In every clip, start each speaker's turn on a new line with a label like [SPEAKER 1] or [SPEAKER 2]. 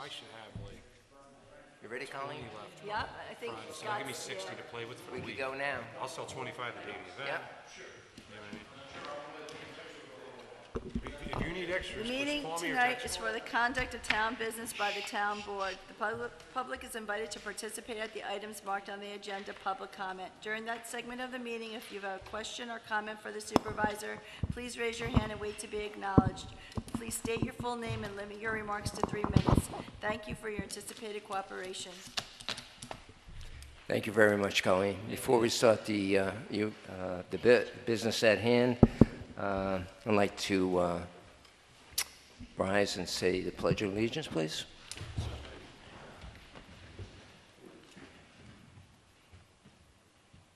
[SPEAKER 1] I should have like
[SPEAKER 2] You ready, Colleen?
[SPEAKER 1] 20 left.
[SPEAKER 3] Yep, I think
[SPEAKER 1] Friday, so they'll give me
[SPEAKER 3] Scott's,
[SPEAKER 1] 60 to play with for
[SPEAKER 2] We
[SPEAKER 1] the
[SPEAKER 2] could
[SPEAKER 1] week.
[SPEAKER 2] go now.
[SPEAKER 1] I'll sell 25 the day of the event.
[SPEAKER 2] Yep.
[SPEAKER 1] You know what I mean? If you need extras,
[SPEAKER 3] The
[SPEAKER 1] just
[SPEAKER 3] meeting
[SPEAKER 1] call me or
[SPEAKER 3] tonight
[SPEAKER 1] text
[SPEAKER 3] is
[SPEAKER 1] me.
[SPEAKER 3] for the conduct of town business by the town board. The public is invited to participate at the items marked on the agenda, public comment. During that segment of the meeting, if you have a question or comment for the supervisor, please raise your hand and wait to be acknowledged. Please state your full name and limit your remarks to 3 minutes. Thank you for your anticipated cooperation.
[SPEAKER 2] Thank you very much, Colleen. Before we start the business at hand, I'd like to rise and say the Pledge of Allegiance, please.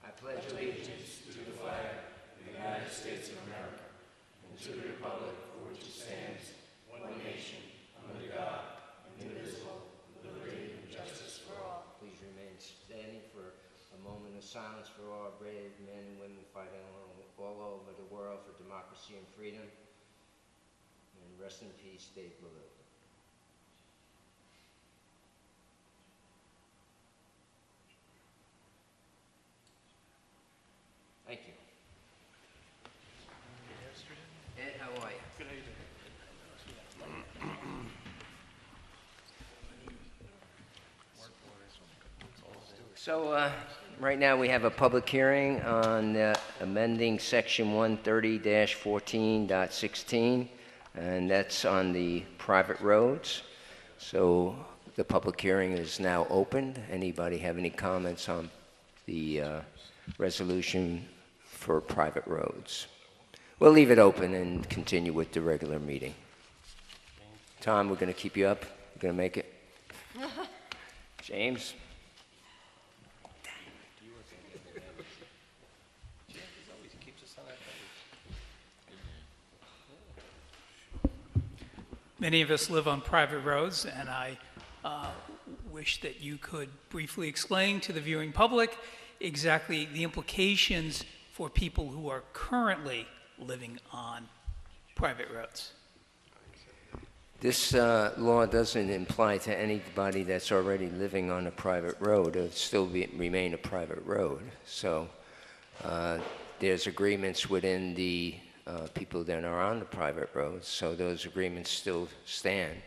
[SPEAKER 2] I pledge allegiance to the flag of the United States of America and to the republic for which it stands, one nation, under God, indivisible, with liberty and justice for all. Please remain standing for a moment of silence for all our brave men and women fighting all over the world for democracy and freedom. And rest in peace, Dave Ballou. Thank you. Ed, how are you?
[SPEAKER 1] Good, how you
[SPEAKER 2] So right now we have a public hearing on amending section 130-14.16, and that's on the private roads. So the public hearing is now open. Anybody have any comments on the resolution for private roads? We'll leave it open and continue with the regular meeting. Tom, we're going to keep you up. We're going to make it. James?
[SPEAKER 4] Many of us live on private roads, and I wish that you could briefly explain to the viewing public exactly the implications for people who are currently living on private roads.
[SPEAKER 2] This law doesn't apply to anybody that's already living on a private road. It'll still remain a private road. So there's agreements within the people that are on the private roads, so those agreements still stand.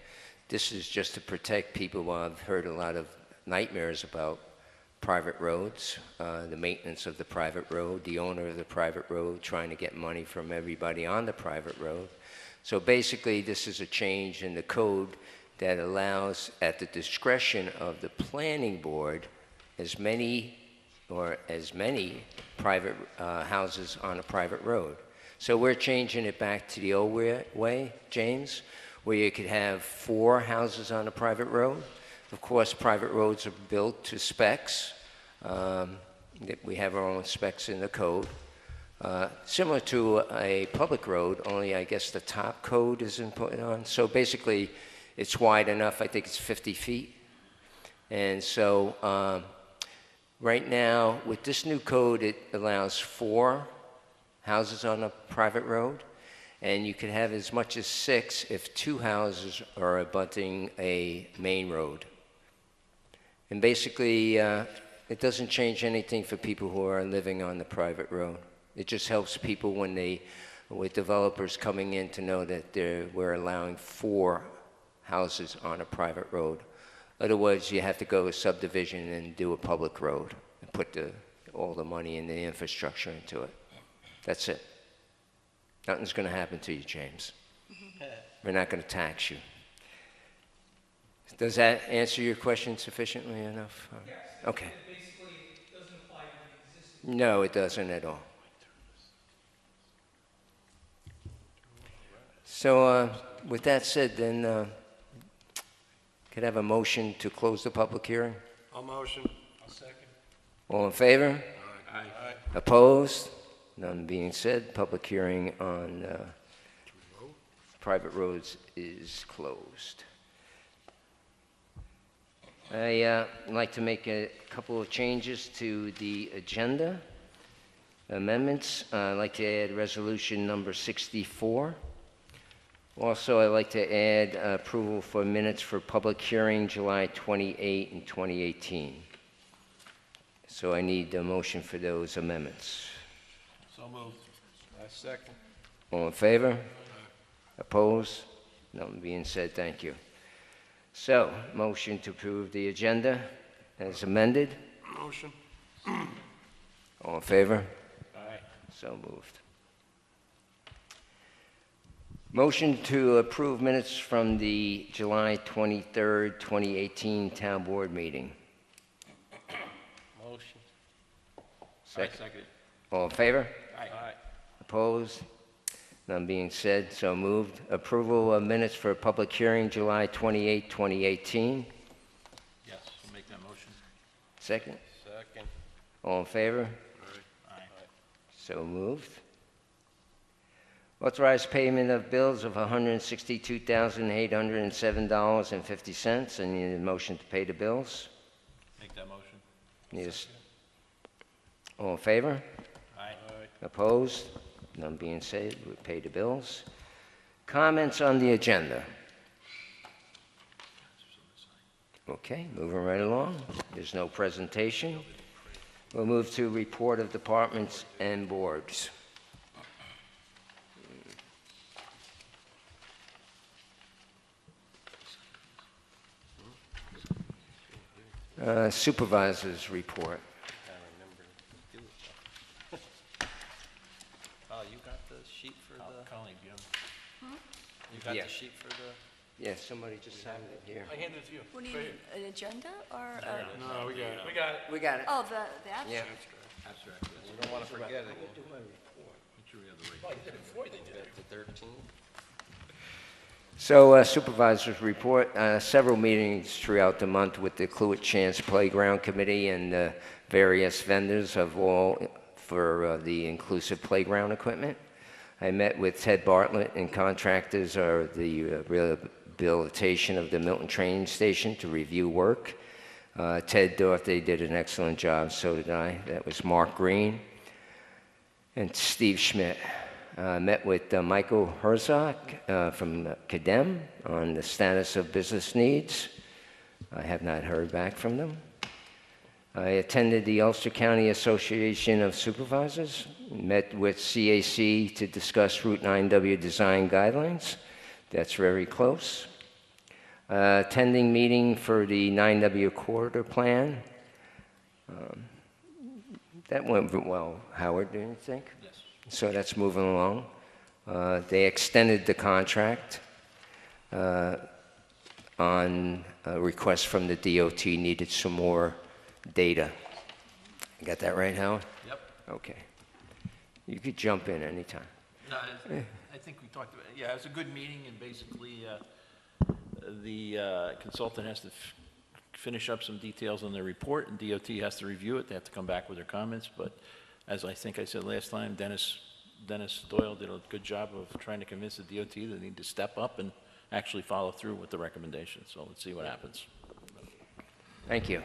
[SPEAKER 2] This is just to protect people. I've heard a lot of nightmares about private roads, the maintenance of the private road, the owner of the private road trying to get money from everybody on the private road. So basically, this is a change in the code that allows, at the discretion of the planning board, as many private houses on a private road. So we're changing it back to the old way, James, where you could have 4 houses on a private road. Of course, private roads are built to specs. We have our own specs in the code. Similar to a public road, only I guess the top code isn't put on. So basically, it's wide enough. I think it's 50 feet. And so right now, with this new code, it allows 4 houses on a private road, and you could have as much as 6 if 2 houses are abutting a main road. And basically, it doesn't change anything for people who are living on the private road. It just helps people with developers coming in to know that we're allowing 4 houses on a private road. Otherwise, you have to go to subdivision and do a public road and put all the money and the infrastructure into it. That's it. Nothing's going to happen to you, James. We're not going to tax you. Does that answer your question sufficiently enough?
[SPEAKER 4] Yes.
[SPEAKER 2] Okay.
[SPEAKER 4] Basically, it doesn't apply to the existing.
[SPEAKER 2] No, it doesn't at all. So with that said, then, could I have a motion to close the public hearing?
[SPEAKER 1] I'll motion. I'll second.
[SPEAKER 2] All in favor?
[SPEAKER 1] Aye.
[SPEAKER 2] Opposed? None being said, public hearing on private roads is closed. I'd like to make a couple of changes to the agenda. Amendments. I'd like to add resolution number 64. Also, I'd like to add approval for minutes for public hearing July 28 and 2018. So I need a motion for those amendments.
[SPEAKER 1] So moved. I second.
[SPEAKER 2] All in favor? Opposed? None being said, thank you. So, motion to approve the agenda as amended.
[SPEAKER 1] Motion.
[SPEAKER 2] All in favor?
[SPEAKER 1] Aye.
[SPEAKER 2] So moved. Motion to approve minutes from the July 23rd, 2018 Town Board meeting.
[SPEAKER 1] Motion.
[SPEAKER 2] Second.
[SPEAKER 1] Second.
[SPEAKER 2] All in favor?
[SPEAKER 1] Aye.
[SPEAKER 2] Opposed? None being said, so moved. Approval of minutes for public hearing July 28, 2018.
[SPEAKER 1] Yes, I'll make that motion.
[SPEAKER 2] Second.
[SPEAKER 1] Second.
[SPEAKER 2] All in favor?
[SPEAKER 1] Aye.
[SPEAKER 2] So moved. Authorized payment of bills of $162,807.50. I need a motion to pay the bills.
[SPEAKER 1] Make that motion.
[SPEAKER 2] Need a all in favor?
[SPEAKER 1] Aye.
[SPEAKER 2] Opposed? None being said, we pay the bills. Comments on the agenda? Okay, moving right along. There's no presentation. We'll move to report of departments and boards. Supervisors report.
[SPEAKER 5] Oh, you got the sheet for the,
[SPEAKER 1] Colleen, Jim.
[SPEAKER 5] you got
[SPEAKER 2] Yeah.
[SPEAKER 5] the sheet for the,
[SPEAKER 2] Yeah, somebody just signed it here.
[SPEAKER 1] I handed it to you.
[SPEAKER 3] What do you need, an agenda or?
[SPEAKER 1] No, we got it. We got it.
[SPEAKER 2] We got it.
[SPEAKER 3] Oh, the abstract?
[SPEAKER 2] Yeah.
[SPEAKER 5] abstract, you don't want to forget it. The 13th?
[SPEAKER 2] So supervisors report, several meetings throughout the month with the Cluett Chance Playground Committee and various vendors of all for the inclusive playground equipment. I met with Ted Bartlett and contractors of the rehabilitation of the Milton Train Station to review work. Ted thought they did an excellent job, so did I. That was Mark Green and Steve Schmidt. Met with Michael Herzog from CADEM on the status of business needs. I have not heard back from them. I attended the Ulster County Association of Supervisors, met with CAC to discuss Route 9W design guidelines. That's very close. Attending meeting for the 9W corridor plan. That went well, Howard, do you think?
[SPEAKER 5] Yes.
[SPEAKER 2] So that's moving along. They extended the contract on a request from the DOT, needed some more data. Got that right, Howard?
[SPEAKER 5] Yep.
[SPEAKER 2] Okay. You could jump in anytime.
[SPEAKER 5] No, I think we talked about, yeah, it was a good meeting, and basically, the consultant has to finish up some details on their report, and DOT has to review it. They have to come back with their comments, but as I think I said last time, Dennis Doyle did a good job of trying to convince the DOT that they need to step up and actually follow through with the recommendations. So let's see what happens.
[SPEAKER 2] Thank you.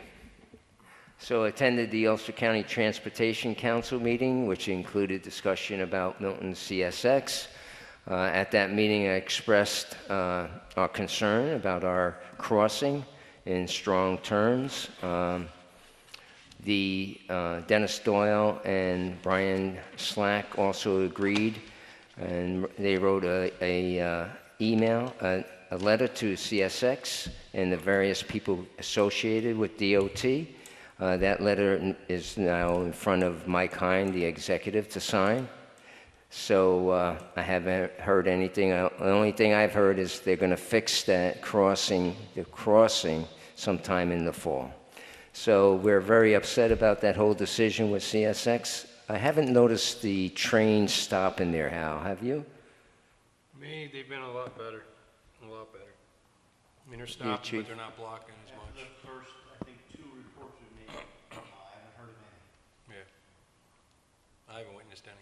[SPEAKER 2] So attended the Ulster County Transportation Council meeting, which included discussion about Milton CSX. At that meeting, I expressed our concern about our crossing in strong terms. Dennis Doyle and Brian Slack also agreed, and they wrote a letter to CSX and the various people associated with DOT. That letter is now in front of Mike Hine, the executive, to sign. So I haven't heard anything. The only thing I've heard is they're going to fix that crossing, sometime in the fall. So we're very upset about that whole decision with CSX. I haven't noticed the train stopping there, Hal. Have you?
[SPEAKER 1] Me, they've been a lot better. A lot better. I mean, they're stopping,
[SPEAKER 2] Chief?
[SPEAKER 1] but they're not blocking as much.
[SPEAKER 6] The first, I think, 2 reports we made, I haven't heard of any.
[SPEAKER 1] Yeah. I haven't witnessed any.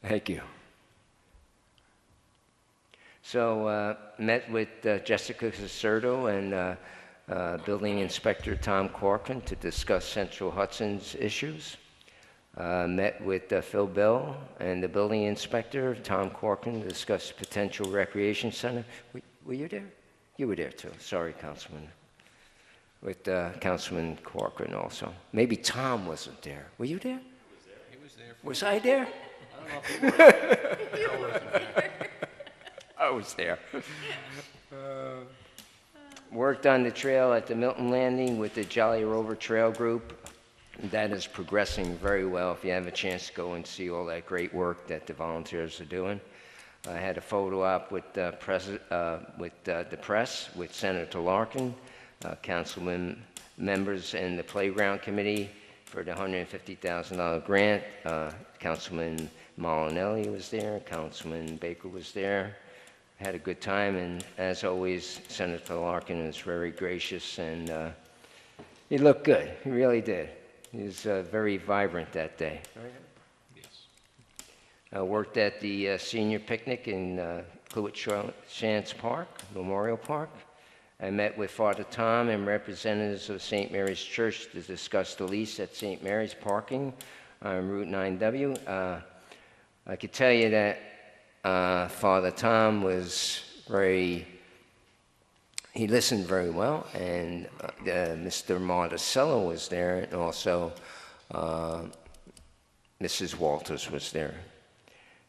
[SPEAKER 2] Thank you. So met with Jessica Caserto and Building Inspector Tom Corcoran to discuss Central Hudson's issues. Met with Phil Bell and the building inspector, Tom Corcoran, to discuss potential recreation center. Were you there? You were there too. Sorry, Councilman. With Councilman Corcoran also. Maybe Tom wasn't there. Were you there?
[SPEAKER 1] He was there.
[SPEAKER 2] Was I there?
[SPEAKER 1] I don't know if he was. I wasn't there.
[SPEAKER 2] I was there. Worked on the trail at the Milton Landing with the Jolly Rover Trail Group. That is progressing very well. If you have a chance to go and see all that great work that the volunteers are doing. I had a photo op with the press, with Senator Larkin, councilman members and the playground committee for the $150,000 grant. Councilman Molinelli was there, Councilman Baker was there. Had a good time, and as always, Senator Larkin was very gracious, and he looked good. He really did. He was very vibrant that day.
[SPEAKER 1] Yes.
[SPEAKER 2] I worked at the senior picnic in Chance Park, Memorial Park. I met with Father Tom and representatives of St. Mary's Church to discuss the lease at St. Mary's parking on Route 9W. I could tell you that Father Tom was he listened very well, and Mr. Marticello was there, and also Mrs. Walters was there.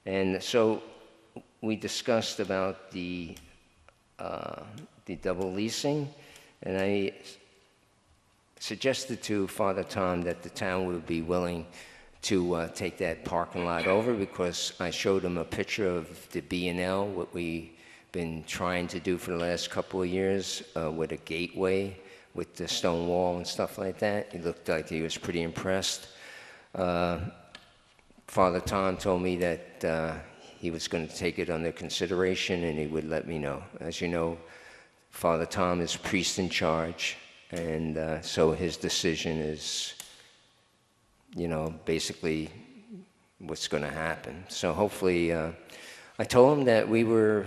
[SPEAKER 2] And so we discussed about the double leasing, and I suggested to Father Tom that the town would be willing to take that parking lot over, because I showed him a picture of the B&L, what we've been trying to do for the last couple of years with a gateway, with the stone wall and stuff like that. He looked like he was pretty impressed. Father Tom told me that he was going to take it under consideration and he would let me know. As you know, Father Tom is priest in charge, and so his decision is, basically what's going to happen. So hopefully, I told him that we were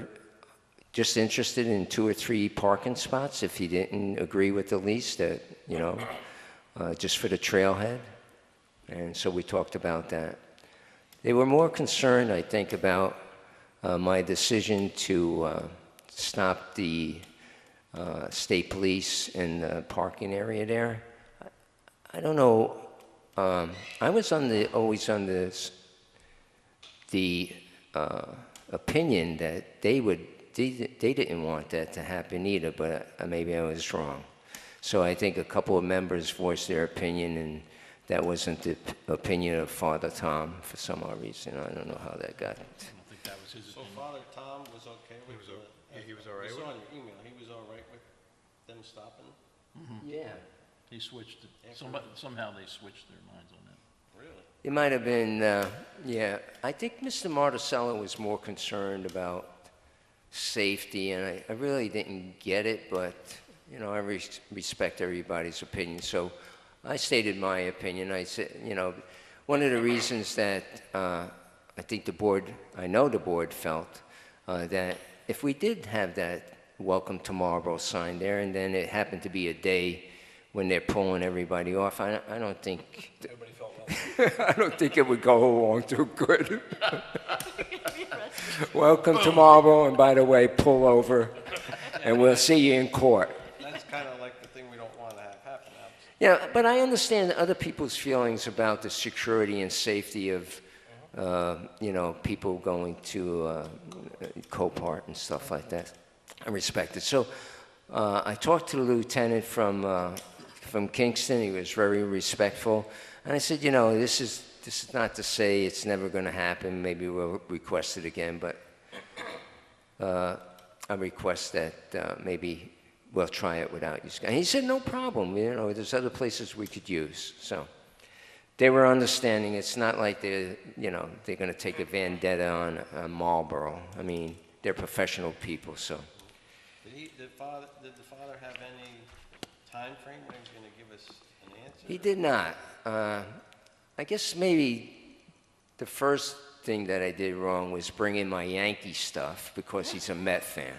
[SPEAKER 2] just interested in 2 or 3 parking spots if he didn't agree with the lease, that, just for the trailhead. And so we talked about that. They were more concerned, I think, about my decision to stop the state police in the parking area there. I don't know. I was always on the opinion that they didn't want that to happen either, but maybe I was wrong. So I think a couple of members voiced their opinion, and that wasn't the opinion of Father Tom for some odd reason. I don't know how that got.
[SPEAKER 5] I don't think that was his
[SPEAKER 6] So
[SPEAKER 5] opinion.
[SPEAKER 6] Father Tom was okay with
[SPEAKER 1] He was all right
[SPEAKER 6] We
[SPEAKER 1] with
[SPEAKER 6] saw
[SPEAKER 1] it?
[SPEAKER 6] in your email, he was all right with them stopping?
[SPEAKER 2] Yeah.
[SPEAKER 5] He switched it. Somehow they switched their minds on that.
[SPEAKER 6] Really?
[SPEAKER 2] It might have been, yeah. I think Mr. Marticello was more concerned about safety, and I really didn't get it, but, I respect everybody's opinion. So I stated my opinion. I said, one of the reasons that I think I know the board felt that if we did have that Welcome to Marlborough sign there, and then it happened to be a day when they're pulling everybody off, I don't think
[SPEAKER 1] Everybody felt well.
[SPEAKER 2] I don't think it would go along too good. Welcome to Marlborough, and by the way, pull over, and we'll see you in court.
[SPEAKER 6] That's kind of like the thing we don't want to have happen, obviously.
[SPEAKER 2] Yeah, but I understand other people's feelings about the security and safety of, people going to Copart and stuff like that. I respect it. So I talked to the lieutenant from Kingston. He was very respectful, and I said, this is not to say it's never going to happen. Maybe we'll request it again, but I request that maybe we'll try it without you. And he said, no problem. There's other places we could use. So they were understanding. It's not like they're going to take a vendetta on Marlborough. I mean, they're professional people, so.
[SPEAKER 6] Did the father have any time frame when he was going to give us an answer?
[SPEAKER 2] He did not. I guess maybe the first thing that I did wrong was bring in my Yankee stuff because he's a Met fan.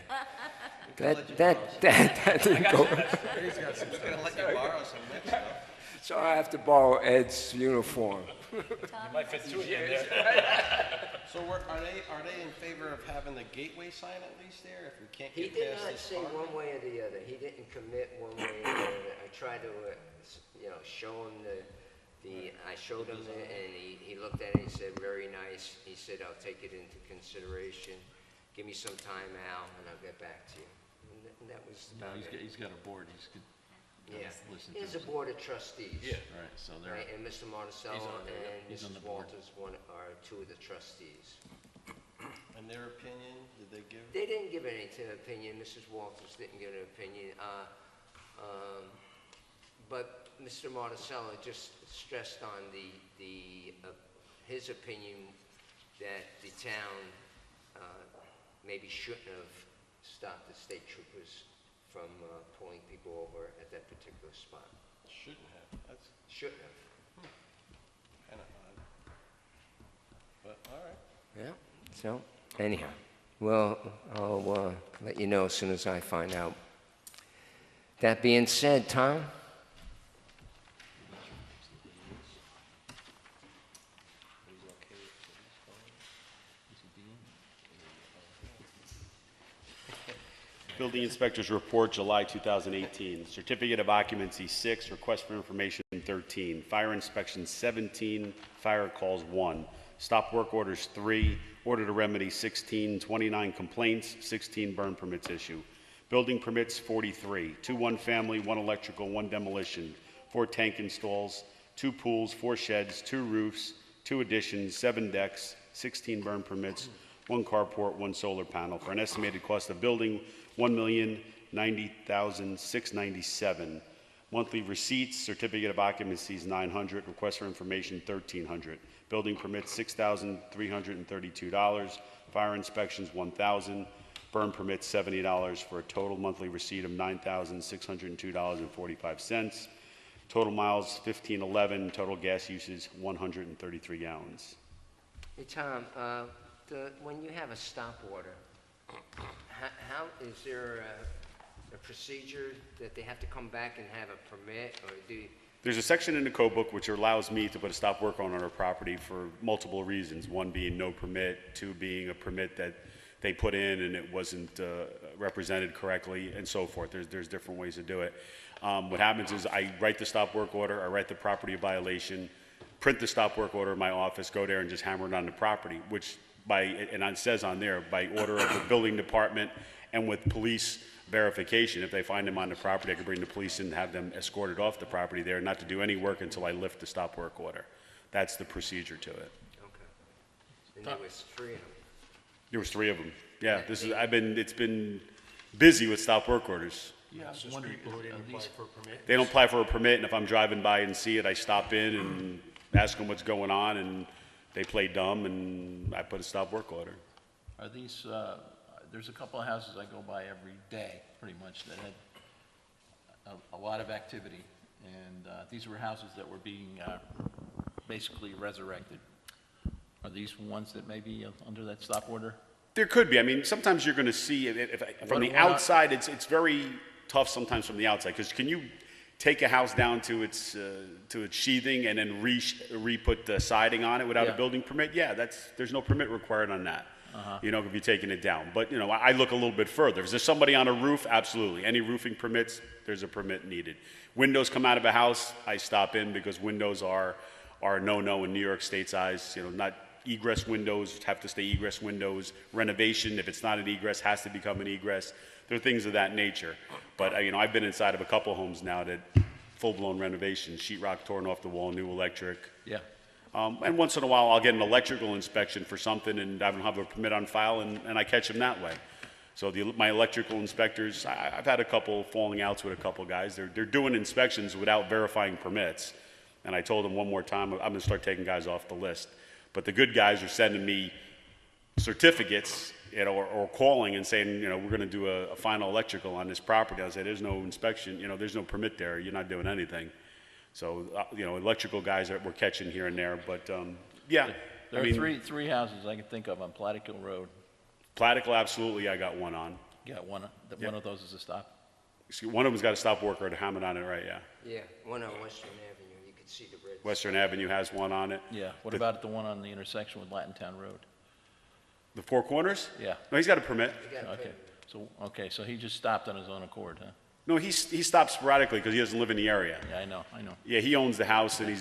[SPEAKER 2] That didn't go.
[SPEAKER 6] He's going to let you borrow some Met stuff.
[SPEAKER 2] So I have to borrow Ed's uniform.
[SPEAKER 5] Might fit two of you in there.
[SPEAKER 6] So are they in favor of having the gateway sign at least there, if we can't
[SPEAKER 2] He
[SPEAKER 6] get
[SPEAKER 2] did
[SPEAKER 6] past
[SPEAKER 2] not
[SPEAKER 6] this
[SPEAKER 2] say
[SPEAKER 6] parking?
[SPEAKER 2] one way or the other. He didn't commit one way or the other. I tried to, show him I showed him it, and he looked at it, he said, very nice. He said, I'll take it into consideration. Give me some time, Al, and I'll get back to you. And that was about it.
[SPEAKER 5] He's got a board,
[SPEAKER 2] Yeah.
[SPEAKER 5] listen to
[SPEAKER 2] Here's a
[SPEAKER 5] us.
[SPEAKER 2] board of trustees.
[SPEAKER 5] Yeah. Right, so they're,
[SPEAKER 2] Right, and Mr. Monticello and
[SPEAKER 5] He's on
[SPEAKER 2] Mrs.
[SPEAKER 5] the board.
[SPEAKER 2] Walters are two of the trustees.
[SPEAKER 6] And their opinion, did they give?
[SPEAKER 2] They didn't give any opinion. Mrs. Walters didn't give an opinion. But Mr. Monticello just stressed on his opinion that the town maybe shouldn't have stopped the state troopers from pulling people over at that particular spot.
[SPEAKER 6] Shouldn't have, that's
[SPEAKER 2] Shouldn't have.
[SPEAKER 6] kind of odd. But, all right.
[SPEAKER 2] Yeah. So anyhow, well, I'll let you know as soon as I find out. That being said, Tom.
[SPEAKER 7] Building Inspector's Report, July 2018. Certificate of Occupancy 6, Request for Information 13, Fire Inspection 17, Fire Calls 1, Stop Work Orders 3, Order to Remedy 16, 29 Complaints, 16 Burn Permits issue. Building Permits 43, 2 one-family, 1 electrical, 1 demolition, 4 tank installs, 2 pools, 4 sheds, 2 roofs, 2 additions, 7 decks, 16 burn permits, 1 carport, 1 solar panel, for an estimated cost of building $1,090,697. Monthly receipts, certificate of occupancy is $900, request for information $1,300. Building permits $6,332, fire inspections $1,000, burn permits $70, for a total monthly receipt of $9,602.45. Total miles 1511, total gas usage 133 gallons.
[SPEAKER 2] Hey, Tom, when you have a stop order, how is there a procedure that they have to come back and have a permit, or do you?
[SPEAKER 7] There's a section in the code book which allows me to put a stop work on our property for multiple reasons. One being no permit, 2 being a permit that they put in and it wasn't represented correctly, and so forth. There's different ways to do it. What happens is I write the stop work order, I write the property violation, print the stop work order in my office, go there and just hammer it on the property, which and it says on there, by order of the building department and with police verification. If they find them on the property, I can bring the police in and have them escorted off the property there, not to do any work until I lift the stop work order. That's the procedure to it.
[SPEAKER 2] Okay. And there was 3 of them.
[SPEAKER 7] There was 3 of them. Yeah, it's been busy with stop work orders.
[SPEAKER 5] Yeah, I was wondering,
[SPEAKER 7] They don't apply for a permit, and if I'm driving by and see it, I stop in and ask them what's going on, and they play dumb, and I put a stop work order.
[SPEAKER 5] are these, there's a couple of houses I go by every day, pretty much, that had a lot of activity, and these were houses that were being basically resurrected. Are these ones that may be under that stop order?
[SPEAKER 7] There could be. I mean, sometimes you're going to see, from the outside, it's very tough sometimes from the outside, because can you take a house down to its sheathing and then re-put the siding on it without a building permit? Yeah, there's no permit required on that. You know, if you're taking it down. But, you know, I look a little bit further. Is there somebody on a roof? Absolutely. Any roofing permits, there's a permit needed. Windows come out of a house, I stop in, because windows are a no-no in New York State's eyes. You know, not egress windows, have to stay egress windows. Renovation, if it's not an egress, has to become an egress. There are things of that nature. But, you know, I've been inside of a couple homes now that full-blown renovation, sheetrock torn off the wall, new electric.
[SPEAKER 5] Yeah.
[SPEAKER 7] And once in a while, I'll get an electrical inspection for something, and I don't have a permit on file, and I catch them that way. So my electrical inspectors, I've had a couple falling outs with a couple guys. They're doing inspections without verifying permits. And I told them one more time, I'm going to start taking guys off the list. But the good guys are sending me certificates, you know, or calling and saying, you know, we're going to do a final electrical on this property. I say, there's no inspection, you know, there's no permit there. You're not doing anything. So, you know, electrical guys that we're catching here and there, but, yeah.
[SPEAKER 5] There are three houses I can think of on Plattekill Road.
[SPEAKER 7] Plattekill, absolutely, I got one on.
[SPEAKER 5] Yeah, one of those is a stop.
[SPEAKER 7] One of them's got a stop work order, hammered on it, right, yeah.
[SPEAKER 2] Yeah, one on Western Avenue, see the red.
[SPEAKER 7] Western Avenue has one on it.
[SPEAKER 5] Yeah, what about the one on the intersection with Latin Town Road?
[SPEAKER 7] The Four Corners?
[SPEAKER 5] Yeah.
[SPEAKER 7] No, he's got a permit.
[SPEAKER 5] Okay, so he just stopped on his own accord, huh?
[SPEAKER 7] No, he stops sporadically because he doesn't live in the area.
[SPEAKER 5] Yeah, I know.
[SPEAKER 7] Yeah, he owns the house, and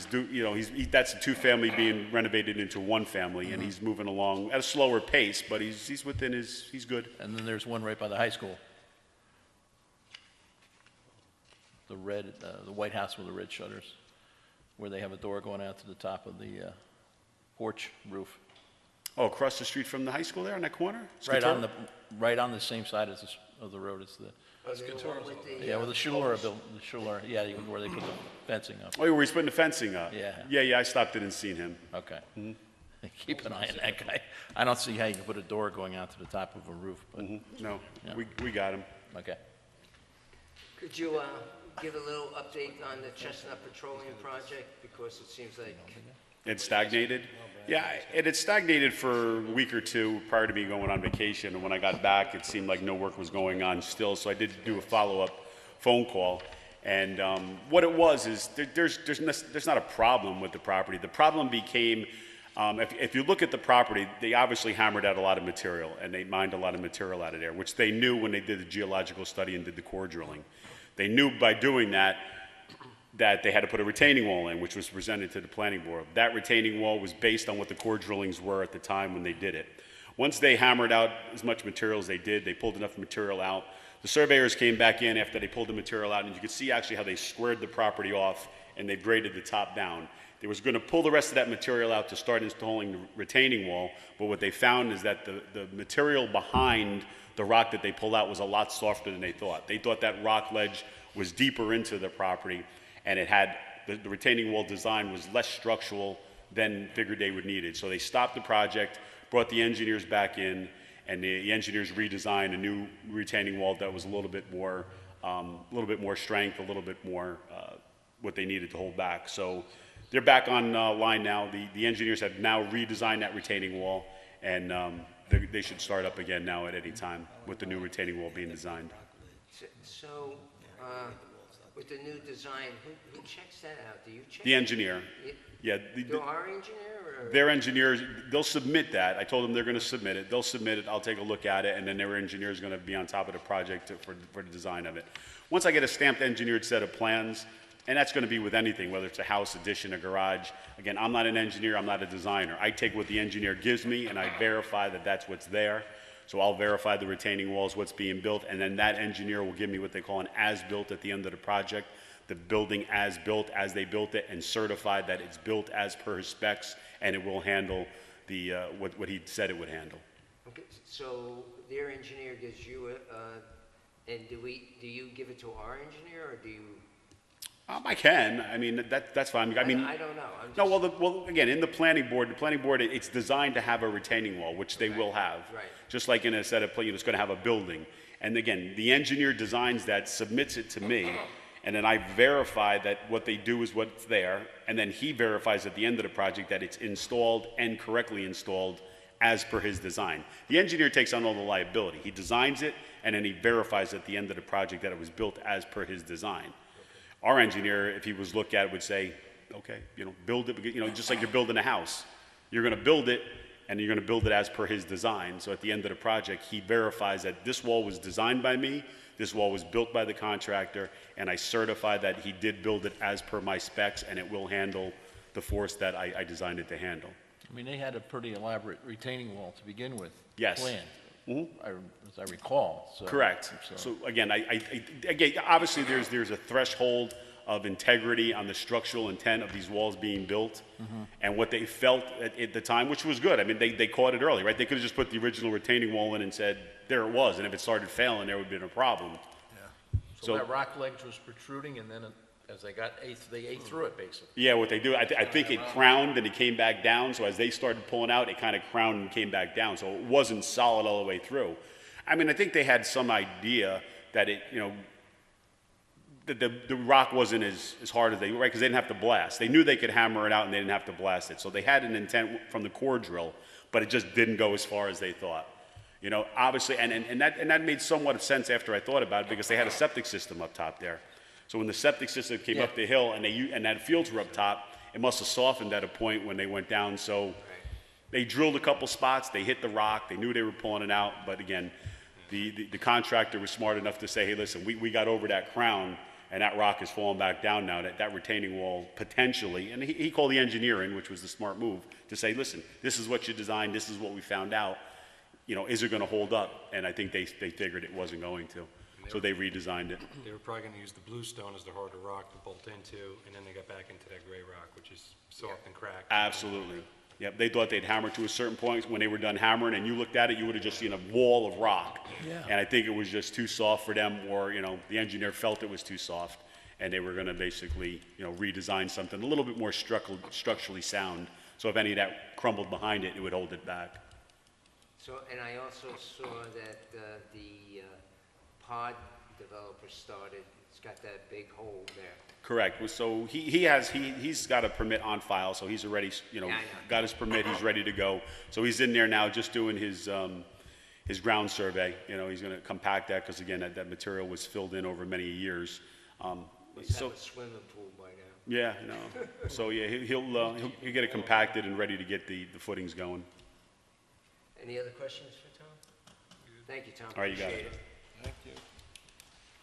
[SPEAKER 7] that's a two-family being renovated into one family, and he's moving along at a slower pace, but he's within he's good.
[SPEAKER 5] And then there's one right by the high school. The White House with the red shutters, where they have a door going out to the top of the porch roof.
[SPEAKER 7] Oh, across the street from the high school there on that corner?
[SPEAKER 5] Right on the same side of the road as the. Yeah, with the Shulura yeah, where they put the fencing up.
[SPEAKER 7] Oh, where he's putting the fencing up?
[SPEAKER 5] Yeah.
[SPEAKER 7] Yeah, I stopped in and seen him.
[SPEAKER 5] Okay. Keep an eye on that guy. I don't see how you can put a door going out to the top of a roof, but,
[SPEAKER 7] No,
[SPEAKER 5] Yeah.
[SPEAKER 7] we got him.
[SPEAKER 5] okay.
[SPEAKER 2] Could you give a little update on the Chestnut Petroleum project? Because it seems like
[SPEAKER 7] It stagnated? Yeah, it had stagnated for a week or two prior to me going on vacation, and when I got back, it seemed like no work was going on still, so I did do a follow-up phone call. And what it was is there's not a problem with the property. The problem became, if you look at the property, they obviously hammered out a lot of material, and they mined a lot of material out of there, which they knew when they did the geological study and did the core drilling. They knew by doing that they had to put a retaining wall in, which was presented to the planning board. That retaining wall was based on what the core drillings were at the time when they did it. Once they hammered out as much material as they did, they pulled enough material out. The surveyors came back in after they pulled the material out, and you could see actually how they squared the property off and they graded the top down. They was going to pull the rest of that material out to start installing the retaining wall, but what they found is that the material behind the rock that they pulled out was a lot softer than they thought. They thought that rock ledge was deeper into the property, and it had the retaining wall design was less structural than figured they would need it. So they stopped the project, brought the engineers back in, and the engineers redesigned a new retaining wall that was a little bit more strength, a little bit more what they needed to hold back. So they're back on line now. The engineers have now redesigned that retaining wall, and they should start up again now at any time with the new retaining wall being designed.
[SPEAKER 2] so. With the new design, who checks that out? Do you check?
[SPEAKER 7] The engineer. Yeah.
[SPEAKER 2] Our engineer? Or?
[SPEAKER 7] Their engineers, they'll submit that. I told them they're going to submit it. They'll submit it. I'll take a look at it, and then their engineer is going to be on top of the project for the design of it. Once I get a stamped engineered set of plans, and that's going to be with anything, whether it's a house, addition, a garage. Again, I'm not an engineer. I'm not a designer. I take what the engineer gives me, and I verify that that's what's there. So I'll verify the retaining walls, what's being built, and then that engineer will give me what they call an as-built at the end of the project, the building as built as they built it, and certify that it's built as per his specs, and it will handle the what he said it would handle.
[SPEAKER 2] Okay, so their engineer gives you and do you give it to our engineer, or do you?
[SPEAKER 7] I can. I mean, that's fine. I mean,
[SPEAKER 2] I don't know.
[SPEAKER 7] No, well, again, in the planning board, it's designed to have a retaining wall, which they will have.
[SPEAKER 2] Right.
[SPEAKER 7] Just like in a set of plans, it's going to have a building. And again, the engineer designs that, submits it to me, and then I verify that what they do is what's there, and then he verifies at the end of the project that it's installed and correctly installed as per his design. The engineer takes on all the liability. He designs it, and then he verifies at the end of the project that it was built as per his design. Our engineer, if he was looked at it, would say, okay, build it, just like you're building a house. You're going to build it, and you're going to build it as per his design. So at the end of the project, he verifies that this wall was designed by me, this wall was built by the contractor, and I certify that he did build it as per my specs, and it will handle the force that I designed it to handle.
[SPEAKER 5] I mean, they had a pretty elaborate retaining wall to begin with.
[SPEAKER 7] Yes.
[SPEAKER 5] Planned,
[SPEAKER 7] Mm-hmm.
[SPEAKER 5] as I recall. So,
[SPEAKER 7] Correct. So again, again, obviously there's a threshold of integrity on the structural intent of these walls being built, and what they felt at the time, which was good. I mean, they caught it early, right? They could have just put the original retaining wall in and said, there it was, and if it started failing, there would have been a problem.
[SPEAKER 5] So that rock ledge was protruding, and then as they ate through it, basically.
[SPEAKER 7] Yeah, what they do, I think it crowned and it came back down, so as they started pulling out, it kind of crowned and came back down, so it wasn't solid all the way through. I mean, I think they had some idea that that the rock wasn't as hard as they were, right, because they didn't have to blast. They knew they could hammer it out and they didn't have to blast it, so they had an intent from the core drill, but it just didn't go as far as they thought. Obviously, and that made somewhat of sense after I thought about it, because they had a septic system up top there. So when the septic system came up the hill and that fields were up top, it must have softened at a point when they went down. So they drilled a couple spots, they hit the rock, they knew they were pulling it out, but again, the contractor was smart enough to say, hey, listen, we got over that crown, and that rock is falling back down now, that retaining wall potentially, and he called the engineer in, which was the smart move, to say, listen, this is what you designed, this is what we found out, is it gonna hold up? And I think they figured it wasn't going to, so they redesigned it.
[SPEAKER 1] They were probably gonna use the bluestone as the harder rock to bolt into, and then they got back into that gray rock, which is soft and cracked.
[SPEAKER 7] Absolutely. Yep, they thought they'd hammer to a certain point. When they were done hammering and you looked at it, you would have just seen a wall of rock.
[SPEAKER 5] Yeah.
[SPEAKER 7] And I think it was just too soft for them, or, the engineer felt it was too soft, and they were gonna basically, redesign something a little bit more structurally sound. So if any of that crumbled behind it, it would hold it back.
[SPEAKER 2] So, and I also saw that the pod developer started, it's got that big hole there.
[SPEAKER 7] Correct. So he's got a permit on file, so he's already,
[SPEAKER 2] I know.
[SPEAKER 7] got his permit, he's ready to go. So he's in there now just doing his ground survey. He's gonna compact that, because again, that material was filled in over many years.
[SPEAKER 2] We
[SPEAKER 7] So,
[SPEAKER 2] have a swimming pool by now.
[SPEAKER 7] yeah, so yeah, he'll get it compacted and ready to get the footings going.
[SPEAKER 2] Any other questions for Tom? Thank you, Tom.
[SPEAKER 7] All right, you got
[SPEAKER 2] Appreciate
[SPEAKER 7] it.
[SPEAKER 6] Thank you.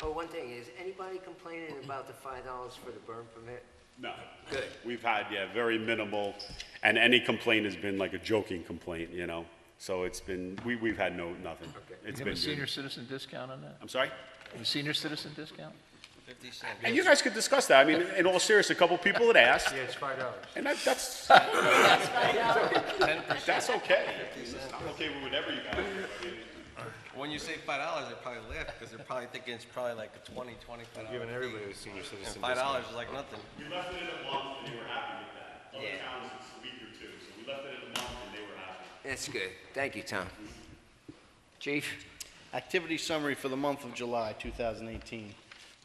[SPEAKER 2] Oh, one thing, is anybody complaining about the $5 for the burn permit?
[SPEAKER 7] No.
[SPEAKER 2] Good.
[SPEAKER 7] We've had, very minimal, and any complaint has been like a joking complaint, So it's been, we've had nothing.
[SPEAKER 2] Okay.
[SPEAKER 7] It's
[SPEAKER 5] You
[SPEAKER 7] been
[SPEAKER 5] have a senior
[SPEAKER 7] good.
[SPEAKER 5] citizen discount on that?
[SPEAKER 7] I'm sorry?
[SPEAKER 5] A senior citizen discount?
[SPEAKER 6] 50 cents.
[SPEAKER 7] And you guys could discuss that. I mean, in all seriousness, a couple people had asked,
[SPEAKER 1] Yeah, it's $5.
[SPEAKER 7] and that's,
[SPEAKER 6] 10%.
[SPEAKER 7] that's okay. I'm okay with whatever you guys do.
[SPEAKER 6] When you say $5, they probably laugh, because they're probably thinking it's probably like a $20, $25.
[SPEAKER 1] Giving
[SPEAKER 6] fee.
[SPEAKER 1] everybody a senior
[SPEAKER 6] And
[SPEAKER 1] citizen
[SPEAKER 6] $5
[SPEAKER 1] discount.
[SPEAKER 6] is like nothing.
[SPEAKER 7] We left it in a month, and they were happy with that. Other
[SPEAKER 2] Yeah.
[SPEAKER 7] towns, it's a week or two, so we left it in a month, and they were happy.
[SPEAKER 2] That's good. Thank you, Tom. Chief?
[SPEAKER 8] Activity summary for the month of July 2018.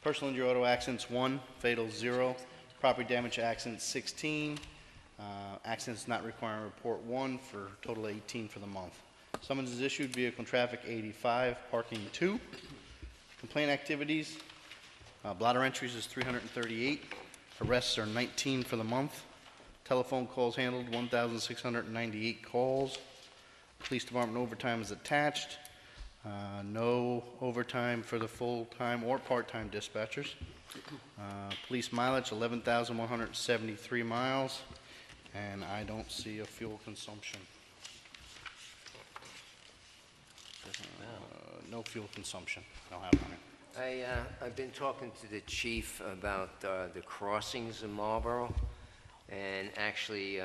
[SPEAKER 8] Personal injury auto accidents 1, fatal 0, property damage accidents 16, accidents not requiring report 1, for a total of 18 for the month. Summons is issued, vehicle and traffic 85, parking 2. Complaint activities, blotter entries is 338, arrests are 19 for the month. Telephone calls handled 1,698 calls. Police department overtime is attached. No overtime for the full-time or part-time dispatchers. Police mileage, 11,173 miles, and I don't see a fuel consumption. No fuel consumption. I don't have it on it.
[SPEAKER 2] I've been talking to the chief about the crossings in Marlborough, and actually,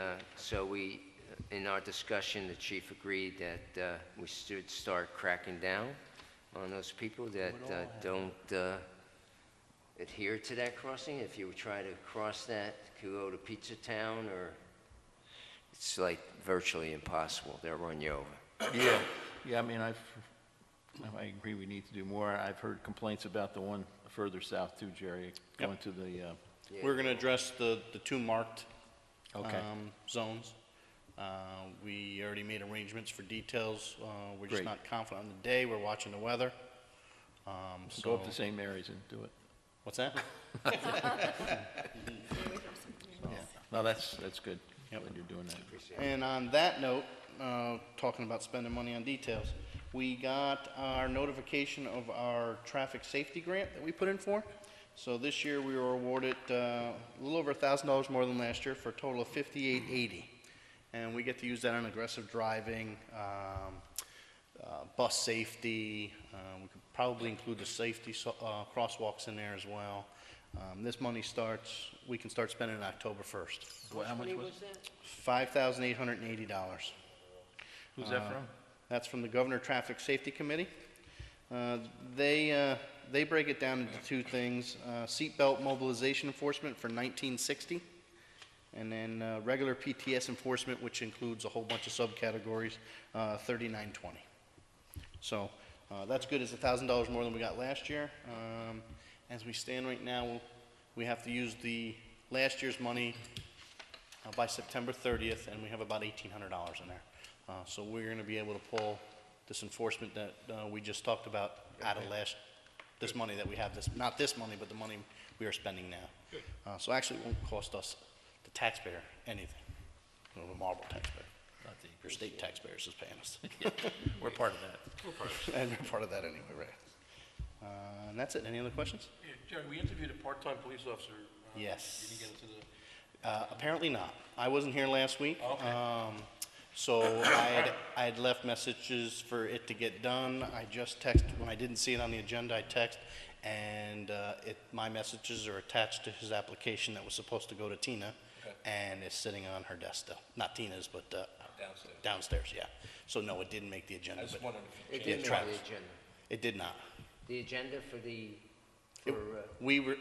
[SPEAKER 2] in our discussion, the chief agreed that we should start cracking down on those people that don't adhere to that crossing. If you try to cross that, to go to Pizza Town, or it's like virtually impossible. They'll run you over.
[SPEAKER 5] Yeah, I mean, I agree we need to do more. I've heard complaints about the one further south too, Jerry, going to the,
[SPEAKER 8] We're going to address the two marked
[SPEAKER 5] Okay.
[SPEAKER 8] zones. We already made arrangements for details. We're just
[SPEAKER 5] Great.
[SPEAKER 8] not confident on the day. We're watching the weather.
[SPEAKER 5] go up the same areas and do it.
[SPEAKER 8] What's that?
[SPEAKER 5] No, that's good.
[SPEAKER 8] Yep.
[SPEAKER 5] When you're doing that.
[SPEAKER 8] And on that note, talking about spending money on details, we got our notification of our traffic safety grant that we put in for. So this year we were awarded a little over $1,000 more than last year for a total of $58.80. And we get to use that on aggressive driving, bus safety. We could probably include the safety crosswalks in there as well. This money we can start spending on October 1st.
[SPEAKER 5] How much was
[SPEAKER 2] that?
[SPEAKER 8] $5,880.
[SPEAKER 5] Who's that from?
[SPEAKER 8] That's from the Governor Traffic Safety Committee. They break it down into two things, seatbelt mobilization enforcement for 1960, and then regular PTS enforcement, which includes a whole bunch of subcategories, 3920. So that's good. It's $1,000 more than we got last year. As we stand right now, we have to use the last year's money by September 30th, and we have about $1,800 in there. So we're going to be able to pull this enforcement that we just talked about out of this money that we have, not this money, but the money we are spending now. So actually, it won't cost us, the taxpayer, anything. The Marlborough taxpayer.
[SPEAKER 5] Not the-
[SPEAKER 8] Your state taxpayers is paying us.
[SPEAKER 5] We're part of that.
[SPEAKER 8] And we're part of that anyway, right? And that's it. Any other questions?
[SPEAKER 9] Yeah, Jerry, we interviewed a part-time police officer.
[SPEAKER 8] Yes.
[SPEAKER 9] Did he get into the?
[SPEAKER 8] Apparently not. I wasn't here last week.
[SPEAKER 9] Okay.
[SPEAKER 8] So I had left messages for it to get done. I just texted, when I didn't see it on the agenda, I texted, and my messages are attached to his application that was supposed to go to Tina, and it's sitting on her desk still. Not Tina's, but
[SPEAKER 9] Downstairs.
[SPEAKER 8] Downstairs, yeah. So no, it didn't make the agenda.
[SPEAKER 9] I just
[SPEAKER 8] but
[SPEAKER 9] wondered if
[SPEAKER 2] It
[SPEAKER 8] Yeah,
[SPEAKER 2] did make
[SPEAKER 8] Travis.
[SPEAKER 2] the agenda.
[SPEAKER 8] It did not.
[SPEAKER 2] The agenda for the,
[SPEAKER 8] We were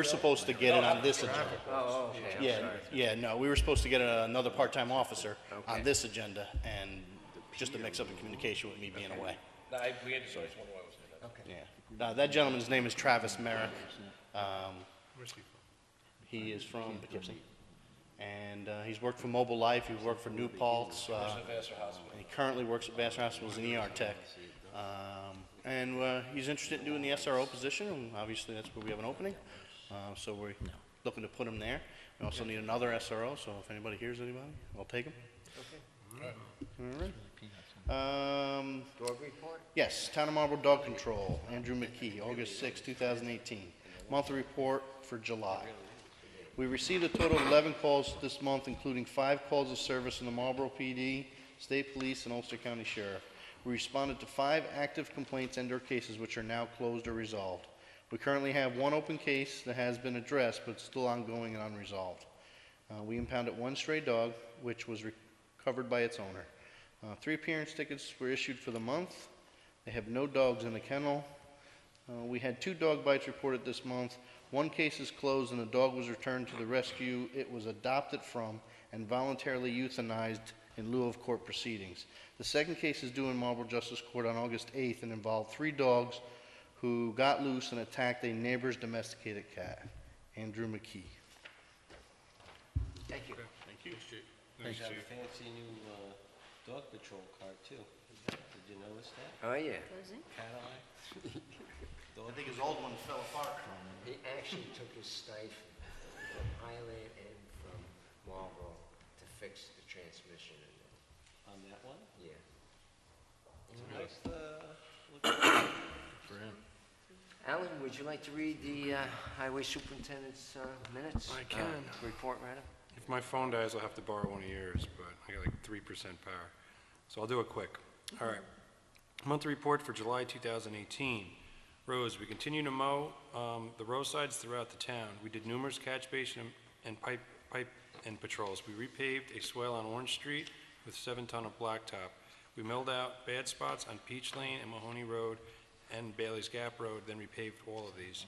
[SPEAKER 8] supposed to get it on this agenda.
[SPEAKER 2] oh, okay, I'm
[SPEAKER 8] Yeah,
[SPEAKER 2] sorry.
[SPEAKER 8] yeah, no, we were supposed to get another part-time officer on
[SPEAKER 2] Okay.
[SPEAKER 8] this agenda, and just to mix up the communication with me being away.
[SPEAKER 9] No, we interviewed, I just wondered why I wasn't there.
[SPEAKER 8] Yeah. That gentleman's name is Travis Merrick.
[SPEAKER 1] Where's he from?
[SPEAKER 8] He is from Poughkeepsie. And he's worked for Mobile Life, he's worked for New Paltz.
[SPEAKER 9] Vassar Hospital.
[SPEAKER 8] He currently works at Vassar Hospital as an ER tech. And he's interested in doing the SRO position, and obviously that's where we have an opening. So we're looking to put him there. We also need another SRO, so if anybody hears anybody, I'll take him. All right.
[SPEAKER 2] Dog report?
[SPEAKER 8] Yes, Town of Marlborough Dog Control, Andrew McKee, August 6, 2018. Monthly report for July. We received a total of 11 calls this month, including 5 calls of service from the Marlborough PD, State Police, and Ulster County Sheriff. We responded to 5 active complaints and/or cases which are now closed or resolved. We currently have 1 open case that has been addressed but still ongoing and unresolved. We impounded 1 stray dog, which was recovered by its owner. 3 appearance tickets were issued for the month. They have no dogs in the kennel. We had 2 dog bites reported this month. 1 case is closed and a dog was returned to the rescue it was adopted from and voluntarily euthanized in lieu of court proceedings. The second case is due in Marlborough Justice Court on August 8th and involved 3 dogs who got loose and attacked a neighbor's domesticated cat. Andrew McKee.
[SPEAKER 2] Thank you.
[SPEAKER 8] Thank you.
[SPEAKER 6] You have a fancy new dog patrol car too. Did you notice that?
[SPEAKER 2] Oh, yeah.
[SPEAKER 6] Cat eye?
[SPEAKER 8] I think his old one fell apart.
[SPEAKER 2] He actually took his knife from Highland and from Marlborough to fix the transmission in it.
[SPEAKER 6] On that one?
[SPEAKER 2] Yeah.
[SPEAKER 6] It's a nice, look.
[SPEAKER 5] For him.
[SPEAKER 2] Alan, would you like to read the highway superintendent's minutes?
[SPEAKER 1] I can.
[SPEAKER 2] Report, rather?
[SPEAKER 1] If my phone dies, I'll have to borrow one of yours, but I got like 3% power. So I'll do it quick. All right. Monthly report for July 2018. Roads, we continue to mow the roadsides throughout the town. We did numerous catch basin and pipe and patrols. We repaved a swale on Orange Street with 7 ton of blacktop. We milled out bad spots on Peach Lane and Mahoney Road and Bailey's Gap Road, then repaved all of these.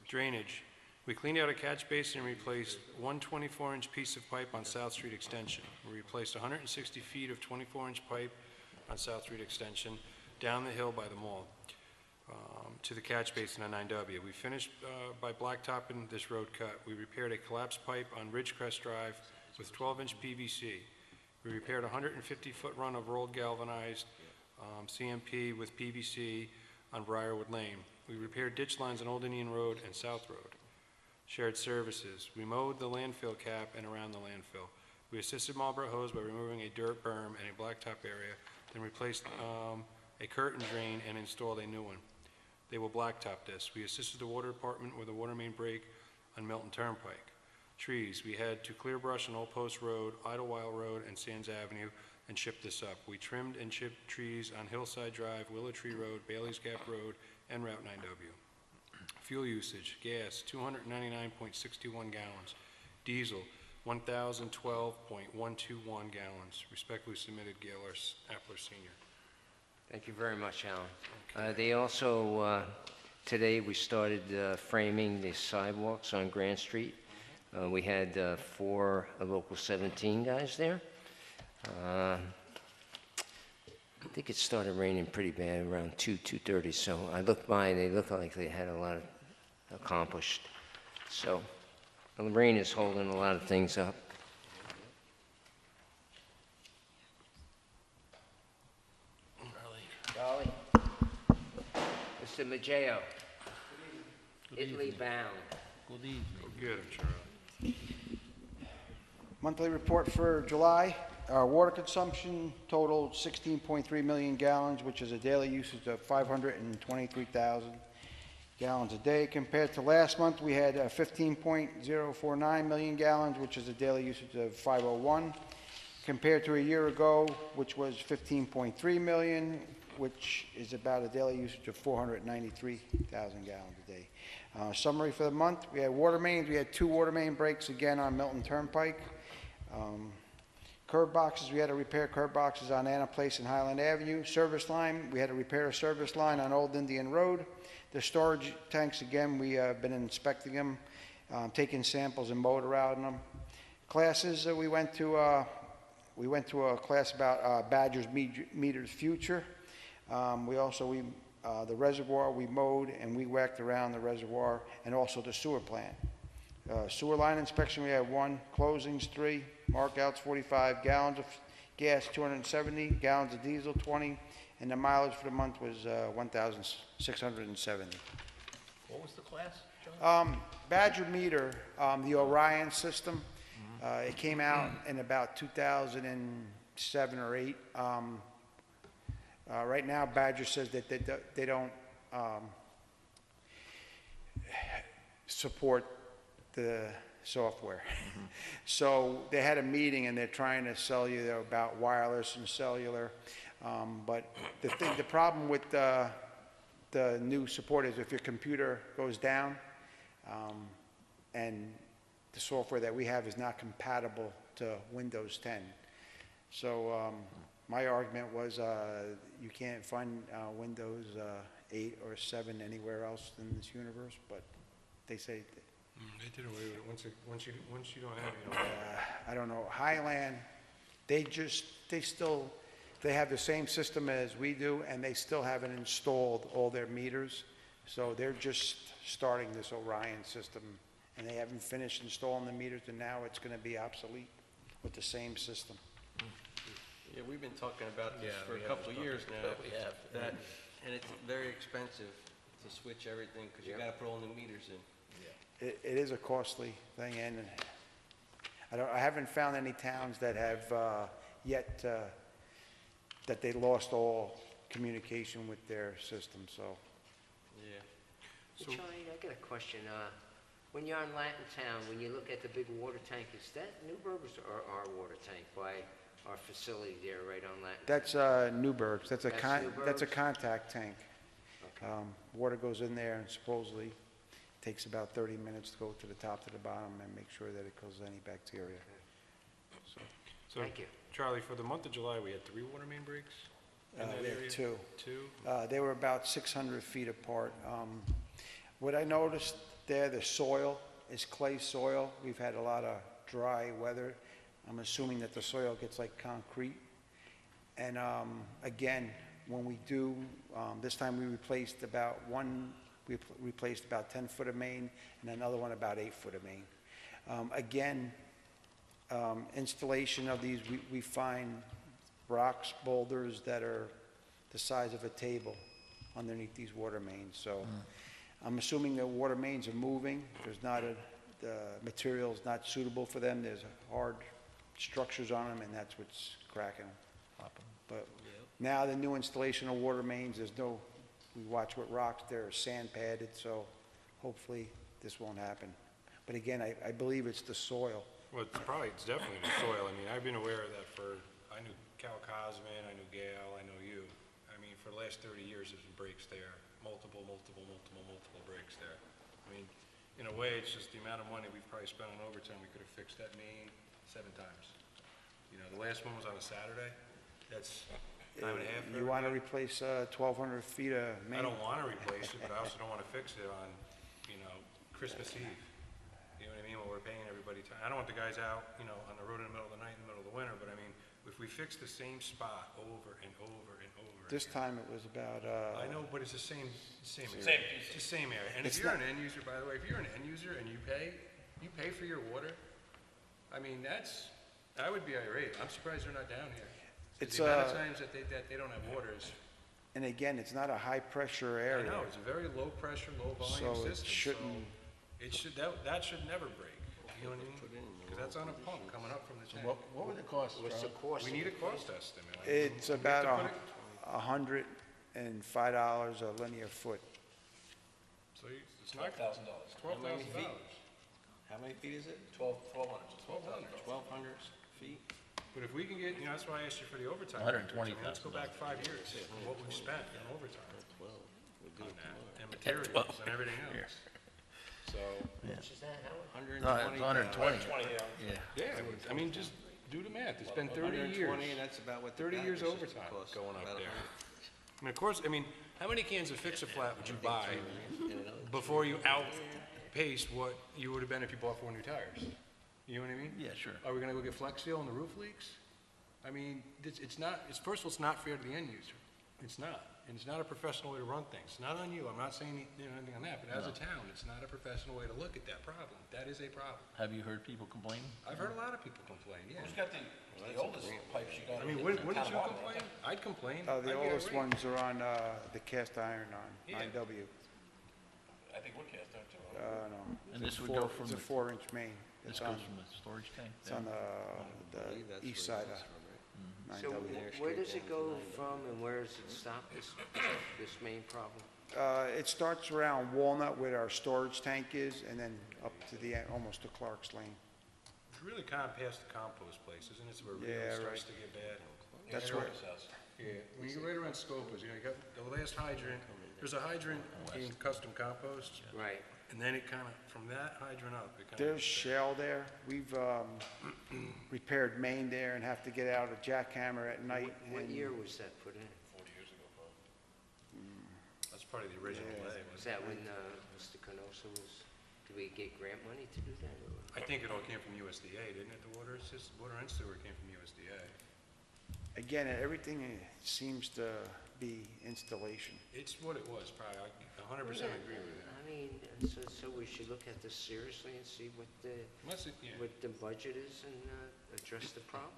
[SPEAKER 1] Drainage, we cleaned out a catch basin and replaced 1 24-inch piece of pipe on South Street Extension. We replaced 160 feet of 24-inch pipe on South Street Extension down the hill by the mall to the catch basin on 9W. We finished by blacktopping this road cut. We repaired a collapsed pipe on Ridgecrest Drive with 12-inch PVC. We repaired a 150-foot run of rolled galvanized CMP with PVC on Briarwood Lane. We repaired ditch lines on Old Indian Road and South Road. Shared services. We mowed the landfill cap and around the landfill. We assisted Marlborough Hose by removing a dirt berm and a blacktop area, then replaced a curtain drain and installed a new one. They will blacktop this. We assisted the water department with a water main break on Milton Turnpike. Trees, we had to clear brush on Old Post Road, Idlewild Road, and Sands Avenue, and chip this up. We trimmed and chipped trees on Hillside Drive, Willow Tree Road, Bailey's Gap Road, and Route 9W. Fuel usage, gas, 299.61 gallons. Diesel, 1,012.121 gallons. Respectfully submitted, Gail Appler Sr.
[SPEAKER 2] Thank you very much, Alan. They also, today we started framing the sidewalks on Grand Street. We had 4 local 17 guys there. I think it started raining pretty bad around 2:30, so I looked by and they looked like they had a lot accomplished. So the rain is holding a lot of things up. Dolly. Mr. Maggio. Italy bound.
[SPEAKER 5] Good evening.
[SPEAKER 1] Get him, Charlie.
[SPEAKER 10] Monthly report for July, our water consumption totaled 16.3 million gallons, which is a daily usage of 523,000 gallons a day. Compared to last month, we had 15.049 million gallons, which is a daily usage of 501. Compared to a year ago, which was 15.3 million, which is about a daily usage of 493,000 gallons a day. Summary for the month, we had water mains. We had 2 water main breaks again on Milton Turnpike. Curb boxes, we had to repair curb boxes on Anna Place and Highland Avenue. Service line, we had to repair a service line on Old Indian Road. The storage tanks, again, we have been inspecting them, taking samples and motor out in them. Classes, we went to a class about Badger's Meter's Future. The reservoir we mowed and we whacked around the reservoir, and also the sewer plant. Sewer line inspection, we had 1, closings 3, markouts 45, gallons of gas 270, gallons of diesel 20, and the mileage for the month was 1,670.
[SPEAKER 5] What was the class, John?
[SPEAKER 10] Badger Meter, the Orion system, it came out in about 2007 or 8. Right now, Badger says that they don't support the software. So they had a meeting and they're trying to sell you about wireless and cellular. But the problem with the new support is if your computer goes down and the software that we have is not compatible to Windows 10. So my argument was you can't find Windows 8 or 7 anywhere else in this universe, but they say,
[SPEAKER 1] They did away with it. Once you don't have it, you don't have it.
[SPEAKER 10] I don't know, Highland, they have the same system as we do, and they still haven't installed all their meters. So they're just starting this Orion system, and they haven't finished installing the meters, and now it's going to be obsolete with the same system.
[SPEAKER 6] Yeah, we've been talking about this for a couple of years now. And it's very expensive to switch everything, because you gotta put all new meters in.
[SPEAKER 10] It is a costly thing, and I haven't found any towns that have yet that they lost all communication with their system, so.
[SPEAKER 6] Yeah.
[SPEAKER 2] Hey, Charlie, I got a question. When you're on Latin Town, when you look at the big water tank, is that Newburgh's or our water tank by our facility there right on Latin?
[SPEAKER 10] That's Newburgh's. That's a
[SPEAKER 2] Newburgh's?
[SPEAKER 10] contact tank.
[SPEAKER 2] Okay.
[SPEAKER 10] Water goes in there and supposedly takes about 30 minutes to go to the top to the bottom and make sure that it kills any bacteria.
[SPEAKER 1] So,
[SPEAKER 2] Thank you.
[SPEAKER 1] Charlie, for the month of July, we had 3 water main breaks in that
[SPEAKER 10] We had
[SPEAKER 1] area?
[SPEAKER 10] 2.
[SPEAKER 1] 2?
[SPEAKER 10] They were about 600 feet apart. What I noticed there, the soil is clay soil. We've had a lot of dry weather. I'm assuming that the soil gets like concrete. And again, when we do, this time we replaced about 10 foot of main and another one about 8 foot of main. Again, installation of these, we find rocks, boulders that are the size of a table underneath these water mains. So I'm assuming the water mains are moving. There's not the material's not suitable for them. There's hard structures on them, and that's what's cracking them. But now the new installation of water mains, we watch what rocks, they're sand padded, so hopefully this won't happen. But again, I believe it's the soil.
[SPEAKER 1] Well, it's definitely the soil. I mean, I've been aware of that I knew Cal Cosman, I knew Gail, I know you. I mean, for the last 30 years, there's been breaks there. Multiple breaks there. I mean, in a way, it's just the amount of money we've probably spent on overtime. We could have fixed that main 7 times. You know, the last one was on a Saturday. That's time and a half.
[SPEAKER 10] You want to replace 1,200 feet of main?
[SPEAKER 1] I don't want to replace it, but I also don't want to fix it on, Christmas Eve. You know what I mean? When we're paying everybody time. I don't want the guys out, on the road in the middle of the night, in the middle of the winter, but I mean, if we fix the same spot over and over and over.
[SPEAKER 10] This time it was about,
[SPEAKER 1] I know, but it's the same area.
[SPEAKER 9] Same piece.
[SPEAKER 1] It's the same area. And if
[SPEAKER 10] It's
[SPEAKER 1] you're
[SPEAKER 10] not-
[SPEAKER 1] an end user, by the way, if you're an end user and you pay for your water, I mean, I would be irate. I'm surprised they're not down here. 'Cause
[SPEAKER 10] It's,
[SPEAKER 1] the amount of times that they don't have water is
[SPEAKER 10] And again, it's not a high-pressure
[SPEAKER 1] I
[SPEAKER 10] area.
[SPEAKER 1] know, it's a very low pressure, low volume
[SPEAKER 10] So
[SPEAKER 1] system.
[SPEAKER 10] it shouldn't,
[SPEAKER 1] It should, that should never break, you know what I mean? Because that's on a pump coming up from the tank.
[SPEAKER 5] What would it cost,
[SPEAKER 2] What's the cost?
[SPEAKER 1] We need a cost estimate.
[SPEAKER 10] it's
[SPEAKER 1] We have
[SPEAKER 10] about
[SPEAKER 1] to put it-
[SPEAKER 10] $105 a linear foot.
[SPEAKER 1] So it's not,
[SPEAKER 9] $12,000.
[SPEAKER 1] $12,000.
[SPEAKER 6] How many feet is it?
[SPEAKER 9] 1,200.
[SPEAKER 6] 1,200 feet?
[SPEAKER 1] But if we can get, that's why I asked you for the overtime.
[SPEAKER 5] 120,000.
[SPEAKER 1] I mean, let's go back 5 years, what we've spent in overtime on that, and materials and everything else. So,
[SPEAKER 2] Which is that, Howard?
[SPEAKER 6] 120,000.
[SPEAKER 9] 120, yeah.
[SPEAKER 1] yeah, I mean, just do the math, it's been 30 years.
[SPEAKER 6] 120, and that's about what the
[SPEAKER 1] 30 years
[SPEAKER 6] battery system
[SPEAKER 1] overtime
[SPEAKER 6] costs,
[SPEAKER 1] going up
[SPEAKER 6] about
[SPEAKER 1] there.
[SPEAKER 6] 100.
[SPEAKER 1] I mean, of course, how many cans of Fix-A-Flat would you buy before you outpaced what you would have been if you bought 4 new tires? You know what I mean?
[SPEAKER 5] Yeah, sure.
[SPEAKER 1] Are we gonna go get Flex Seal and the roof leaks? I mean, it's not, first of all, it's not fair to the end user. It's not. And it's not a professional way to run things. It's not on you. I'm not saying anything on that, but as a town, it's not a professional way to look at that problem. That is a problem.
[SPEAKER 5] Have you heard people complain?
[SPEAKER 1] I've heard a lot of people complain, yeah.
[SPEAKER 9] Who's got the oldest pipes you got?
[SPEAKER 1] I mean, wouldn't you complain? I'd complain.
[SPEAKER 10] The
[SPEAKER 1] I'd get
[SPEAKER 10] oldest
[SPEAKER 1] irate.
[SPEAKER 10] ones are on the cast iron on
[SPEAKER 1] Yeah.
[SPEAKER 10] 9W.
[SPEAKER 9] I think we're cast out too.
[SPEAKER 10] No.
[SPEAKER 5] And
[SPEAKER 10] It's
[SPEAKER 5] this
[SPEAKER 10] a
[SPEAKER 5] would
[SPEAKER 10] four-
[SPEAKER 5] go from
[SPEAKER 10] It's a
[SPEAKER 5] the-
[SPEAKER 10] 4-inch main.
[SPEAKER 5] This
[SPEAKER 10] It's on,
[SPEAKER 5] goes from the storage tank?
[SPEAKER 10] it's on the east side of
[SPEAKER 2] So
[SPEAKER 10] 9W.
[SPEAKER 2] where does it go from and where does it stop, this main problem?
[SPEAKER 10] It starts around Walnut where our storage tank is, and then up to the, almost to Clark's Lane.
[SPEAKER 1] It's really kind of past the compost place, isn't it? It's where it
[SPEAKER 10] Yeah,
[SPEAKER 1] really
[SPEAKER 10] right.
[SPEAKER 1] starts to get bad.
[SPEAKER 10] That's
[SPEAKER 1] Yeah,
[SPEAKER 10] right.
[SPEAKER 1] Yeah, when you go right around Scopas, you got the last hydrant, there's a hydrant in custom compost,
[SPEAKER 2] Right.
[SPEAKER 1] and then it kind of, from that hydrant up, it kind of.
[SPEAKER 10] There's shale there. We've repaired main there and have to get out a jackhammer at night.
[SPEAKER 2] What
[SPEAKER 10] and-
[SPEAKER 2] year was that put in?
[SPEAKER 9] 40 years ago, probably.
[SPEAKER 1] That's part of the original lay.
[SPEAKER 2] Was that when Mr. Canosa was, did we get grant money to do that? or-
[SPEAKER 1] I think it all came from USDA, didn't it? The water and sewer came from USDA.
[SPEAKER 10] Again, everything seems to be installation.
[SPEAKER 1] It's what it was, probably. I 100% agree with that.
[SPEAKER 2] I mean, so we should look at this seriously and see what
[SPEAKER 1] Unless it, yeah.
[SPEAKER 2] what the budget is and address the problem,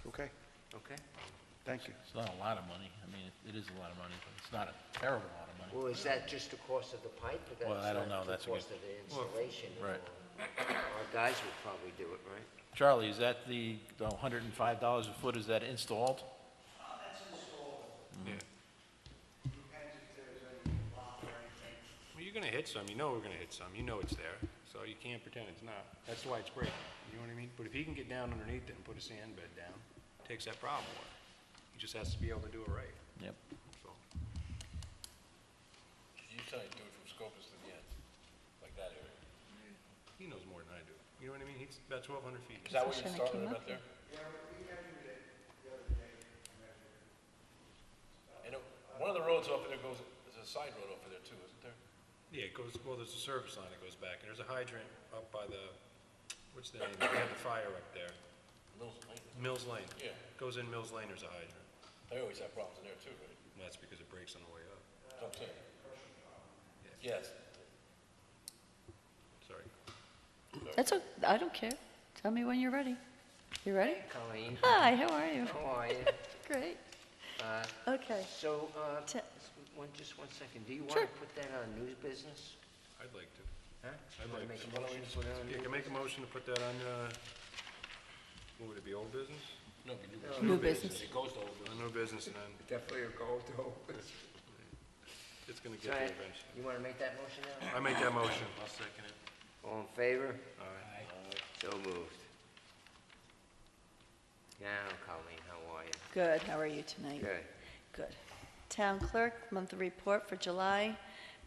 [SPEAKER 10] Okay,
[SPEAKER 2] okay?
[SPEAKER 10] thank you.
[SPEAKER 5] It's not a lot of money. I mean, it is a lot of money, but it's not a terrible lot of money.
[SPEAKER 2] Well, is that just the cost of the pipe? Or
[SPEAKER 5] Well, I
[SPEAKER 2] that's
[SPEAKER 5] don't know.
[SPEAKER 2] the
[SPEAKER 5] That's a
[SPEAKER 2] cost
[SPEAKER 5] good-
[SPEAKER 2] of the installation?
[SPEAKER 5] Right.
[SPEAKER 2] Our guys would probably do it, right?
[SPEAKER 5] Charlie, is that the $105 a foot, is that installed?
[SPEAKER 1] Yeah. Well, you're gonna hit some, you know we're gonna hit some, you know it's there, so you can't pretend it's not. That's why it's breaking, you know what I mean? But if he can get down underneath it and put a sand bed down, takes that problem away. He just has to be able to do it right,
[SPEAKER 5] Yep.
[SPEAKER 1] so.
[SPEAKER 9] You tell you do it from Scopus to the end, like that area.
[SPEAKER 1] He knows more than I do, you know what I mean? He's about 1,200 feet.
[SPEAKER 9] Is that what you
[SPEAKER 3] Shouldn't it
[SPEAKER 9] started
[SPEAKER 3] came
[SPEAKER 9] about
[SPEAKER 3] up
[SPEAKER 9] there? And one of the roads off of there goes, there's a side road off of there too, isn't there?
[SPEAKER 1] Yeah, it goes, well, there's a service line that goes back, and there's a hydrant up by the, what's the name? They had the fire up there.
[SPEAKER 9] Mills Lane.
[SPEAKER 1] Mills Lane.
[SPEAKER 9] Yeah.
[SPEAKER 1] Goes in Mills Lane, there's a hydrant.
[SPEAKER 9] They always have problems in there too, right?
[SPEAKER 1] And that's because it breaks on the way up.
[SPEAKER 9] That's what I'm saying. Yes.
[SPEAKER 1] Sorry.
[SPEAKER 3] I don't care. Tell me when you're ready. You ready?
[SPEAKER 2] Colleen,
[SPEAKER 3] Hi, how are you?
[SPEAKER 2] how are you?
[SPEAKER 3] Great.
[SPEAKER 2] Uh,
[SPEAKER 3] Okay.
[SPEAKER 2] So,
[SPEAKER 3] Ta-
[SPEAKER 2] just one second, do you want
[SPEAKER 3] Sure.
[SPEAKER 2] to put that on new business?
[SPEAKER 1] I'd like to.
[SPEAKER 2] Huh?
[SPEAKER 1] I'd
[SPEAKER 2] You wanna
[SPEAKER 1] like
[SPEAKER 2] make
[SPEAKER 1] to.
[SPEAKER 2] a motion to put it on
[SPEAKER 1] Yeah,
[SPEAKER 2] new?
[SPEAKER 1] can I make a motion to put that on, what would it be, old business?
[SPEAKER 9] No, but you.
[SPEAKER 3] New business.
[SPEAKER 9] It goes to old.
[SPEAKER 1] No business, and then
[SPEAKER 2] Definitely a goal to open.
[SPEAKER 1] it's gonna
[SPEAKER 2] So,
[SPEAKER 1] get there eventually.
[SPEAKER 2] you want to make that motion now?
[SPEAKER 1] I make that motion. I'll second it.
[SPEAKER 2] All in favor?
[SPEAKER 1] Aye.
[SPEAKER 2] So moved. Now, Colleen, how are you?
[SPEAKER 3] Good, how are you tonight?
[SPEAKER 2] Good.
[SPEAKER 3] Good. Town clerk, monthly report for July.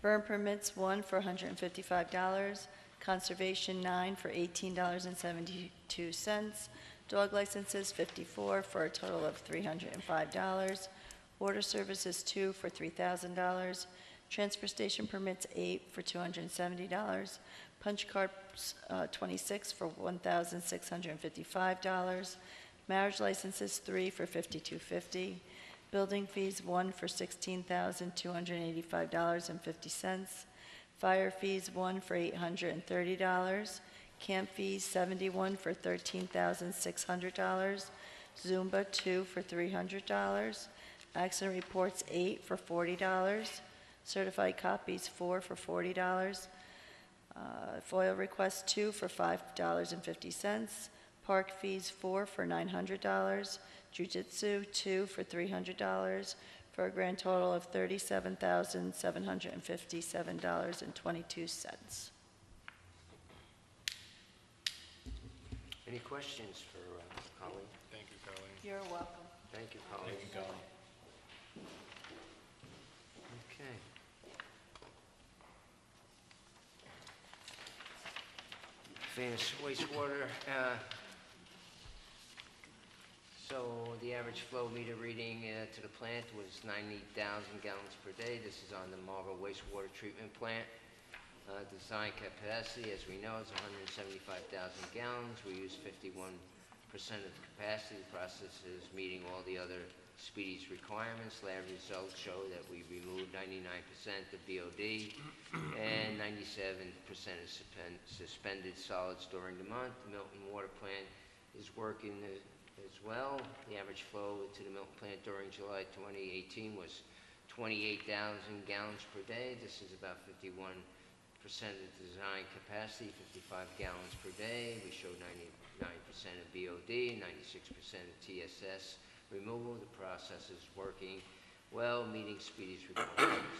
[SPEAKER 3] Burn permits, 1 for $155. Conservation, 9 for $18.72. Dog licenses, 54 for a total of $305. Water services, 2 for $3,000. Transfer station permits, 8 for $270. Punch cards, 26 for $1,655. Marriage licenses, 3 for $5,250. Building fees, 1 for $16,285.50. Fire fees, 1 for $830. Camp fees, 71 for $13,600. Zumba, 2 for $300. Accident reports, 8 for $40. Certified copies, 4 for $40. FOIL requests, 2 for $5.50. Park fees, 4 for $900. Jiu-Jitsu, 2 for $300, for a grand total of $37,757.22.
[SPEAKER 2] Any questions for Colleen?
[SPEAKER 1] Thank you, Colleen.
[SPEAKER 3] You're welcome.
[SPEAKER 2] Thank you, Colleen. Okay. Famous wastewater. So the average flow meter reading to the plant was 90,000 gallons per day. This is on the Marlborough wastewater treatment plant. Design capacity, as we know, is 175,000 gallons. We use 51% of the capacity. The process is meeting all the other speedies requirements. Lab results show that we removed 99% of BOD and 97% of suspended solids during the month. The Milton Water Plant is working as well. The average flow to the Milton Plant during July 2018 was 28,000 gallons per day. This is about 51% of design capacity, 55 gallons per day. We showed 99% of BOD, 96% of TSS removal. The process is working well, meeting speedies requirements.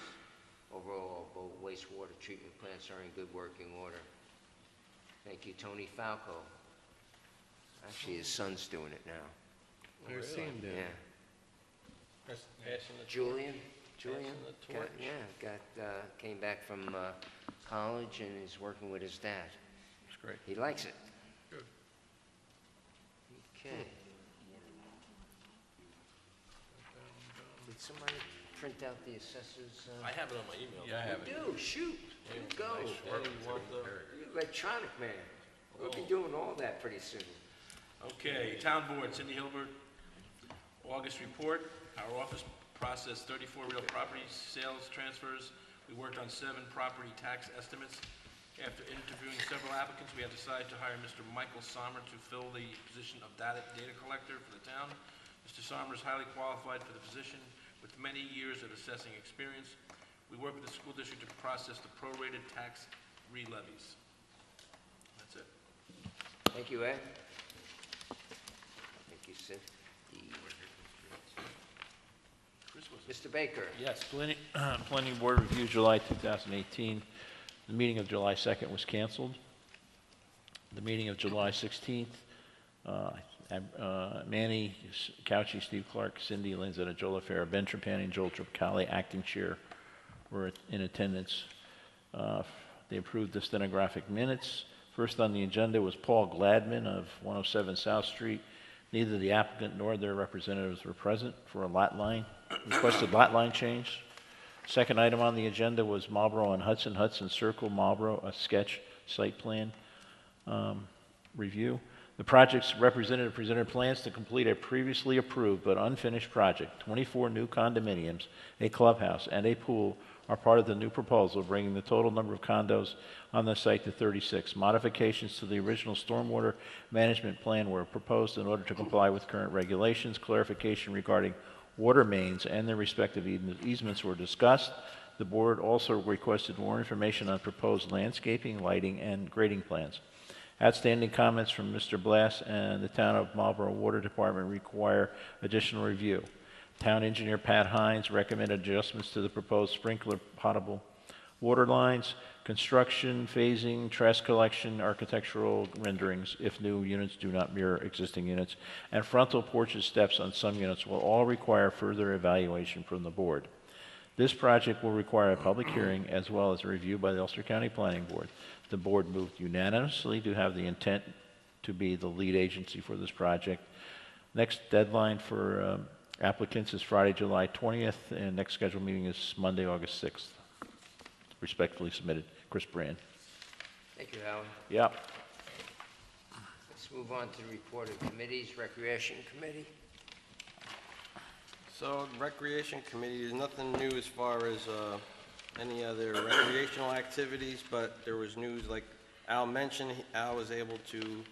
[SPEAKER 2] Overall, both wastewater treatment plants are in good working order. Thank you, Tony Falco. Actually, his son's doing it now.
[SPEAKER 1] I've seen that.
[SPEAKER 2] Yeah.
[SPEAKER 6] That's passing the
[SPEAKER 2] Julian?
[SPEAKER 6] Passing the torch.
[SPEAKER 2] Came back from college and is working with his dad.
[SPEAKER 1] That's great.
[SPEAKER 2] He likes it.
[SPEAKER 1] Good.
[SPEAKER 2] Okay. Did somebody print out the assessors?
[SPEAKER 9] I have it on my email.
[SPEAKER 1] Yeah, I have it.
[SPEAKER 2] Do, shoot. You go.
[SPEAKER 6] Eddie, you want the-
[SPEAKER 2] You're electronic man. We'll be doing all that pretty soon.
[SPEAKER 9] Okay, Town Board, Cindy Hilbert, August report. Our office processed 34 real property sales transfers. We worked on 7 property tax estimates. After interviewing several applicants, we have decided to hire Mr. Michael Sommer to fill the position of data collector for the town. Mr. Sommer is highly qualified for the position with many years of assessing experience. We work with the school district to process the prorated tax re-levies. That's it.
[SPEAKER 2] Thank you, Ed. Thank you, Sid. Mr. Baker.
[SPEAKER 5] Yes, Planning Board review July 2018. The meeting of July 2nd was canceled. The meeting of July 16th, Manny Couchy, Steve Clark, Cindy Lanzetta, Joel Farah, Ben Trapani, and Joel Tripcali, acting chair, were in attendance. They approved the stenographic minutes. First on the agenda was Paul Gladman of 107 South Street. Neither the applicant nor their representatives were present for a requested lot line change. Second item on the agenda was Marlborough and Hudson Circle, Marlborough, a sketch site plan review. The project's representative presented plans to complete a previously approved but unfinished project. 24 new condominiums, a clubhouse, and a pool are part of the new proposal, bringing the total number of condos on the site to 36. Modifications to the original stormwater management plan were proposed in order to comply with current regulations. Clarification regarding water mains and their respective easements were discussed. The board also requested more information on proposed landscaping, lighting, and grading plans. Outstanding comments from Mr. Blass and the Town of Marlborough Water Department require additional review. Town Engineer Pat Hines recommended adjustments to the proposed sprinkler potable water lines, construction, phasing, trash collection, architectural renderings if new units do not mirror existing units, and frontal porches steps on some units will all require further evaluation from the board. This project will require a public hearing as well as a review by the Ulster County Planning Board. The board moved unanimously to have the intent to be the lead agency for this project. Next deadline for applicants is Friday, July 20th, and next scheduled meeting is Monday, August 6th. Respectfully submitted, Chris Brand.
[SPEAKER 2] Thank you, Howard.
[SPEAKER 5] Yep.
[SPEAKER 2] Let's move on to the report of committees. Recreation Committee.
[SPEAKER 6] So, Recreation Committee, there's nothing new as far as any other recreational activities, but there was news, like Al mentioned, Al was able to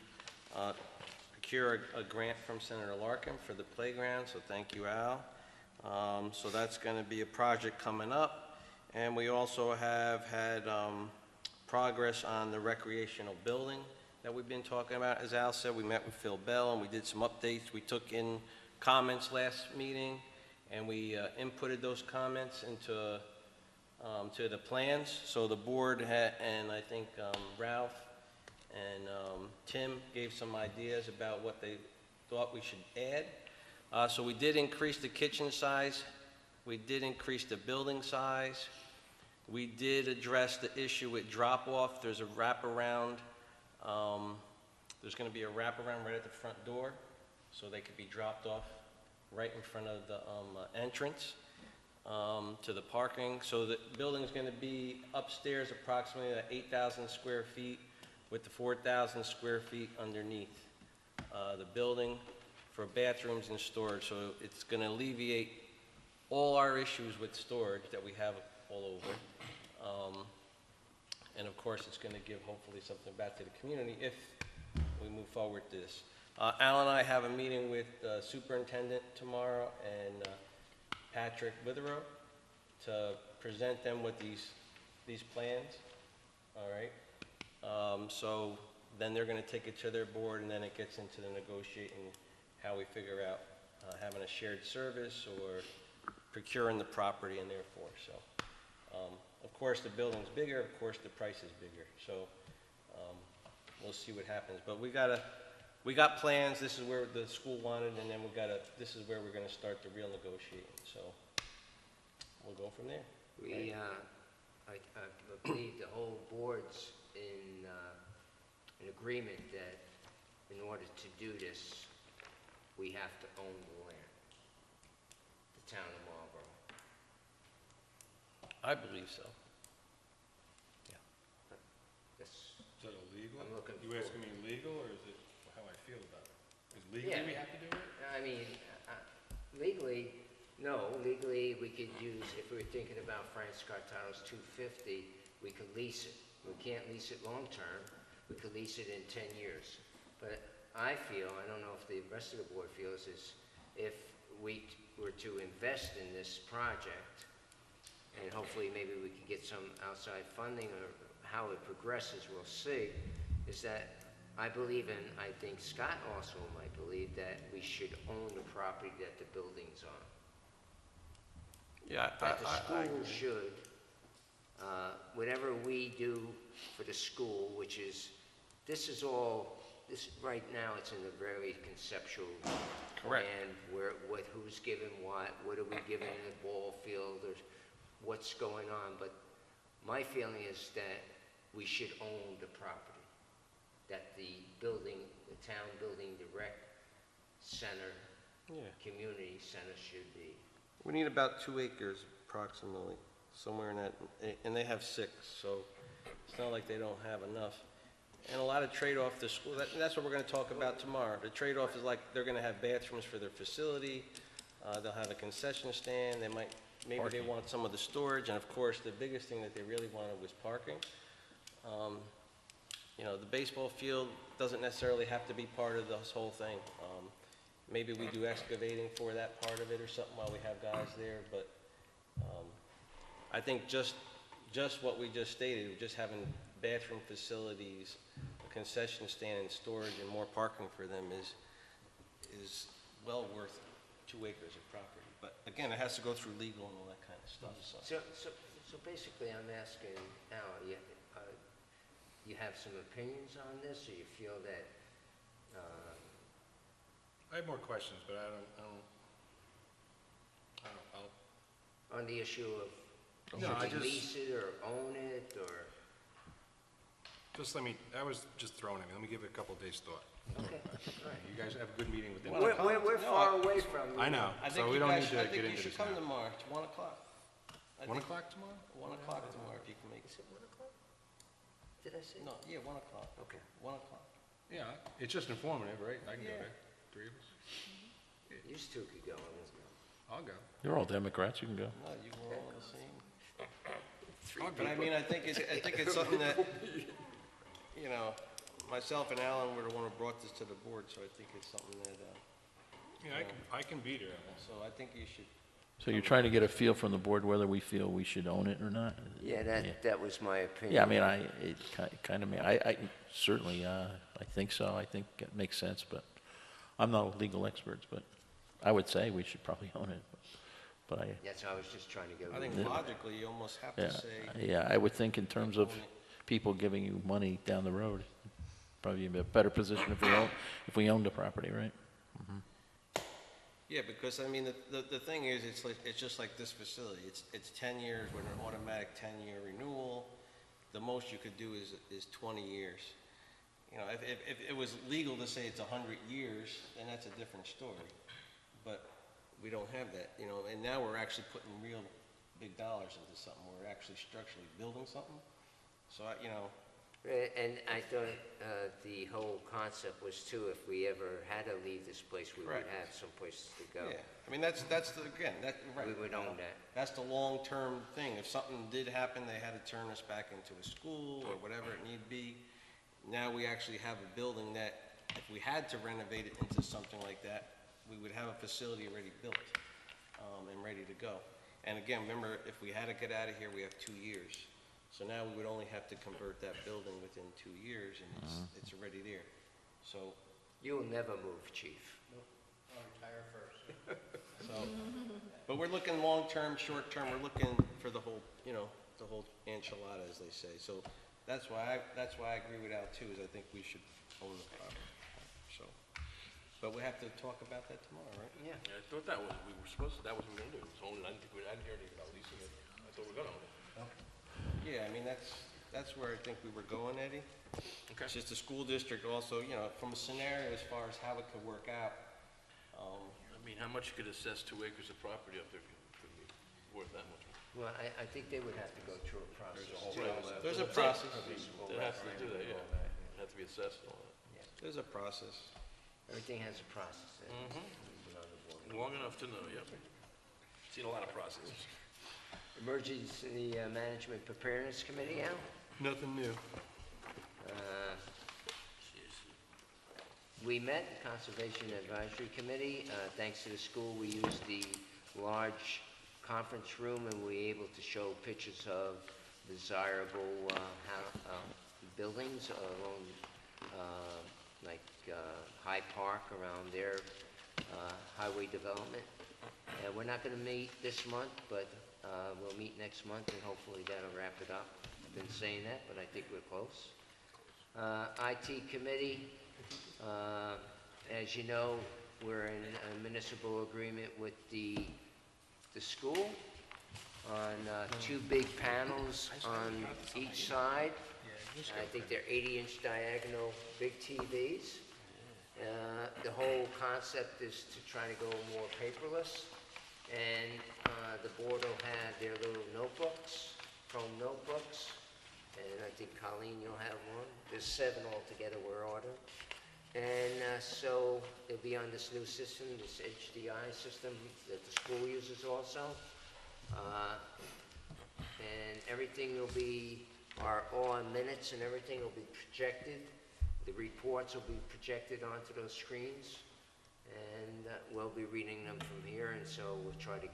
[SPEAKER 6] secure a grant from Senator Larkin for the playground, so thank you, Al. So that's going to be a project coming up. And we also have had progress on the recreational building that we've been talking about. As Al said, we met with Phil Bell and we did some updates. We took in comments last meeting and we inputted those comments into to the plans. So the board had, and I think Ralph and Tim gave some ideas about what they thought we should add. So we did increase the kitchen size. We did increase the building size. We did address the issue with drop-off. There's a wraparound. There's going to be a wraparound right at the front door, so they could be dropped off right in front of the entrance to the parking. So the building's going to be upstairs approximately at 8,000 square feet with the 4,000 square feet underneath the building for bathrooms and storage. So it's going to alleviate all our issues with storage that we have all over. And of course, it's going to give hopefully something back to the community if we move forward with this. Al and I have a meeting with the superintendent tomorrow and Patrick Witherow to present them with these plans. All right. So then they're going to take it to their board, and then it gets into the negotiating how we figure out having a shared service or procuring the property and therefore. So, of course, the building's bigger. Of course, the price is bigger. So we'll see what happens. But we got plans. This is where the school wanted, and then this is where we're going to start the real negotiating. So we'll go from there.
[SPEAKER 2] We, I believe the whole board's in agreement that in order to do this, we have to own the land, the town of Marlborough.
[SPEAKER 6] I believe so.
[SPEAKER 2] That's,
[SPEAKER 1] Is that illegal?
[SPEAKER 2] I'm looking
[SPEAKER 1] You
[SPEAKER 2] for-
[SPEAKER 1] asking me legal, or is it how I feel about it? Is legally
[SPEAKER 2] Yeah.
[SPEAKER 1] we have to do it?
[SPEAKER 2] I mean, legally, no, legally we could use, if we were thinking about Frank Scartano's 250, we could lease it. We can't lease it long-term, we could lease it in 10 years. But I feel, I don't know if the rest of the board feels, is if we were to invest in this project, and hopefully maybe we could get some outside funding or how it progresses, we'll see, is that I believe, and I think Scott also might believe, that we should own the property that the building's on.
[SPEAKER 6] Yeah,
[SPEAKER 2] That the school should, whatever we do for the school, which is, this is all, this, right now, it's in a very conceptual
[SPEAKER 6] Correct.
[SPEAKER 2] plan, where, who's given what are we giving in the ball field, or what's going on, but my feeling is that we should own the property, that the building, the town building, the rec center, community center should be.
[SPEAKER 6] we need about 2 acres approximately, somewhere in that, and they have 6, so it's not like they don't have enough. And a lot of trade-off to school, that's what we're going to talk about tomorrow. The trade-off is like they're going to have bathrooms for their facility, they'll have a concession stand, maybe they want some of the storage, and of course, the biggest thing that they really wanted was parking. You know, the baseball field doesn't necessarily have to be part of this whole thing. Maybe we do excavating for that part of it or something while we have guys there, but I think just what we just stated, just having bathroom facilities, a concession stand and storage and more parking for them is well worth 2 acres of property. But again, it has to go through legal and all that kind of stuff, so.
[SPEAKER 2] So basically, I'm asking Al, you have some opinions on this, or you feel that,
[SPEAKER 1] I have more questions, but
[SPEAKER 2] on the issue of,
[SPEAKER 1] No, I
[SPEAKER 2] should we
[SPEAKER 1] just-
[SPEAKER 2] lease it or own it, or,
[SPEAKER 1] I was just throwing it. Let me give it a couple days thought.
[SPEAKER 2] okay, all right.
[SPEAKER 1] You guys have a good meeting with them.
[SPEAKER 2] We're far away from.
[SPEAKER 1] I know,
[SPEAKER 6] I
[SPEAKER 1] so
[SPEAKER 6] think
[SPEAKER 1] we
[SPEAKER 6] you
[SPEAKER 1] don't
[SPEAKER 6] guys,
[SPEAKER 1] need to
[SPEAKER 6] I
[SPEAKER 1] get
[SPEAKER 6] think you
[SPEAKER 1] into
[SPEAKER 6] should
[SPEAKER 1] this
[SPEAKER 6] come
[SPEAKER 1] now.
[SPEAKER 6] tomorrow, it's 1 o'clock.
[SPEAKER 1] 1 o'clock tomorrow?
[SPEAKER 6] 1 o'clock tomorrow, if you can make it.
[SPEAKER 2] Is it 1 o'clock? Did I say?
[SPEAKER 6] No, yeah, 1 o'clock.
[SPEAKER 2] Okay.
[SPEAKER 6] 1 o'clock.
[SPEAKER 1] Yeah, it's just informative, right? I can go
[SPEAKER 6] Yeah.
[SPEAKER 1] there. 3 of us.
[SPEAKER 2] You two could go, I'm gonna go.
[SPEAKER 1] I'll go.
[SPEAKER 5] You're all Democrats, you can go.
[SPEAKER 6] No, you were all the same. But I mean, I think it's something that, you know, myself and Alan were the one who brought this to the board, so I think it's something that,
[SPEAKER 1] Yeah, I can be there.
[SPEAKER 6] so I think you should,
[SPEAKER 5] So you're trying to get a feel from the board whether we feel we should own it or not?
[SPEAKER 2] Yeah, that was my opinion.
[SPEAKER 5] Yeah, I mean, it kind of, I certainly, I think so. I think it makes sense, but I'm not a legal expert, but I would say we should probably own it. But
[SPEAKER 2] That's how I was just trying to go.
[SPEAKER 6] I think logically, you almost have
[SPEAKER 5] yeah,
[SPEAKER 6] to say,
[SPEAKER 5] yeah, I would think in terms of
[SPEAKER 6] own it.
[SPEAKER 5] people giving you money down the road, probably be a better position if we owned the property, right?
[SPEAKER 6] Yeah, because I mean, the thing is, it's just like this facility. It's 10 years with an automatic 10-year renewal. The most you could do is 20 years. You know, if it was legal to say it's 100 years, then that's a different story. But we don't have that, you know, and now we're actually putting real big dollars into something. We're actually structurally building something. So, you know,
[SPEAKER 2] And I thought the whole concept was too, if we ever had to leave this place, we would
[SPEAKER 6] Correct.
[SPEAKER 2] have some place to go.
[SPEAKER 6] yeah. I mean, that's again, right.
[SPEAKER 2] We would own that.
[SPEAKER 6] That's the long-term thing. If something did happen, they had to turn us back into a school or whatever it need be. Now we actually have a building that, if we had to renovate it into something like that, we would have a facility already built, and ready to go. And again, remember, if we had to get out of here, we have 2 years. So now we would only have to convert that building within 2 years, and it's already there. So,
[SPEAKER 2] You will never move, chief.
[SPEAKER 6] so, but we're looking long-term, short-term, we're looking for the whole, you know, the whole enchilada, as they say. So that's why I agree with Al too, is I think we should own the property, so. But we have to talk about that tomorrow, right?
[SPEAKER 2] Yeah.
[SPEAKER 9] Yeah, I thought we were supposed to, that was what we were gonna do, was own it. I didn't hear anything about leasing it. I thought we were gonna own it.
[SPEAKER 6] Yeah, I mean, that's where I think we were going, Eddie.
[SPEAKER 9] Okay.
[SPEAKER 6] It's just the school district also, you know, from a scenario as far as how it could work out.
[SPEAKER 9] I mean, how much you could assess 2 acres of property up there could be worth that much?
[SPEAKER 2] Well, I think they would have to go through a process.
[SPEAKER 6] There's a process,
[SPEAKER 9] It has to do that, yeah. It has to be assessed and all that.
[SPEAKER 6] there's a process.
[SPEAKER 2] Everything has a process.
[SPEAKER 9] Long enough to know, yep. Seen a lot of processes.
[SPEAKER 2] Emergency Management Preparedness Committee, Al?
[SPEAKER 1] Nothing new.
[SPEAKER 2] We met, the Conservation Advisory Committee. Thanks to the school, we used the large conference room, and we were able to show pictures of desirable buildings along, High Park, around their highway development. We're not going to meet this month, but we'll meet next month, and hopefully that'll wrap it up. I've been saying that, but I think we're close. IT Committee, as you know, we're in a municipal agreement with the school on 2 big panels on each side. I think they're 80-inch diagonal big TVs. The whole concept is to try to go more paperless, and the board will have their little notebooks, Chrome notebooks, and I think Colleen, you'll have one. There's 7 altogether we're ordering. And so it'll be on this new system, this HDI system that the school uses also. And everything will be, all our minutes and everything will be projected. The reports will be projected onto those screens, and we'll be reading them from here, and so we'll try to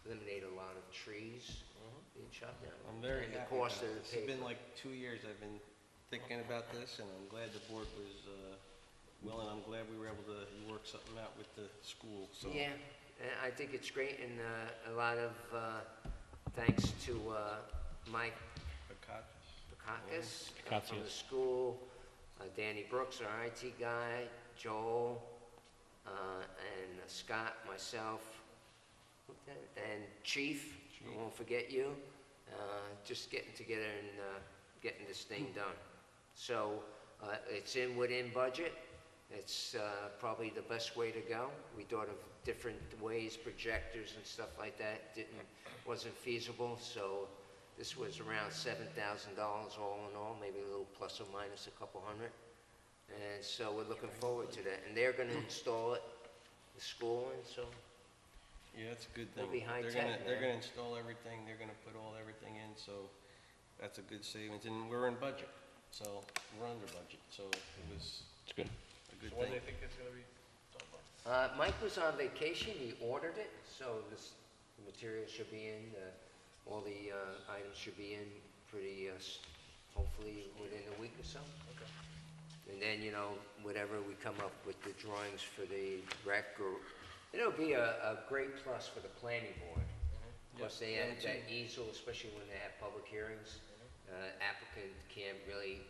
[SPEAKER 2] eliminate a lot of trees being chopped down.
[SPEAKER 6] I'm very
[SPEAKER 2] And the
[SPEAKER 6] happy
[SPEAKER 2] cost
[SPEAKER 6] about
[SPEAKER 2] of the
[SPEAKER 6] this. It's been
[SPEAKER 2] paper.
[SPEAKER 6] like 2 years I've been thinking about this, and I'm glad the board was willing. I'm glad we were able to work something out with the school, so.
[SPEAKER 2] Yeah, and I think it's great, and a lot of thanks to Mike Bukakis from the school, Danny Brooks, our IT guy, Joel, and Scott, myself, and Chief, I won't forget you, just getting together and getting this thing done. So it's within budget. It's probably the best way to go. We thought of different ways, projectors and stuff like that. Wasn't feasible, so this was around $7,000 all in all, maybe a little plus or minus a couple hundred. And so we're looking forward to that. And they're going to install it, the school, and so.
[SPEAKER 6] Yeah, that's a good thing.
[SPEAKER 2] We'll be high
[SPEAKER 6] They're
[SPEAKER 2] tech,
[SPEAKER 6] they're
[SPEAKER 2] man.
[SPEAKER 6] gonna install everything, they're gonna put everything in, so that's a good savings, and we're in budget. So we're under budget, so it was
[SPEAKER 5] It's good.
[SPEAKER 6] a good
[SPEAKER 9] When do
[SPEAKER 6] thing.
[SPEAKER 9] they think it's gonna be done by?
[SPEAKER 2] Mike was on vacation, he ordered it, so this material should be in, all the items should be in pretty, hopefully within a week or so.
[SPEAKER 9] Okay.
[SPEAKER 2] And then, you know, whatever we come up with the drawings for the rec, or, it'll be a great plus for the planning board. Plus they add that easel, especially when they have public hearings. Applicant can't really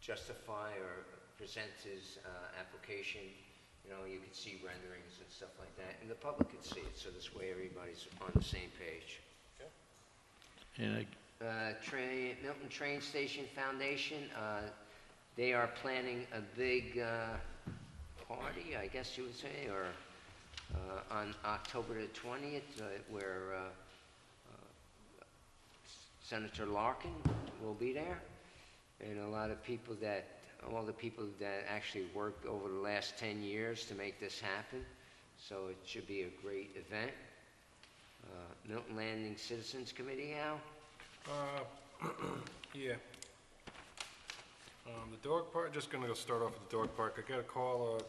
[SPEAKER 2] justify or present his application. You know, you could see renderings and stuff like that, and the public could see it, so this way everybody's on the same page.
[SPEAKER 5] And
[SPEAKER 2] Milton Train Station Foundation, they are planning a big party, I guess you would say, or on October the 20th, where Senator Larkin will be there, and a lot of people that, all the people that actually worked over the last 10 years to make this happen, so it should be a great event. Milton Landing Citizens Committee, Al?
[SPEAKER 1] Yeah. The dog park, just gonna go start off with the dog park. I got a call,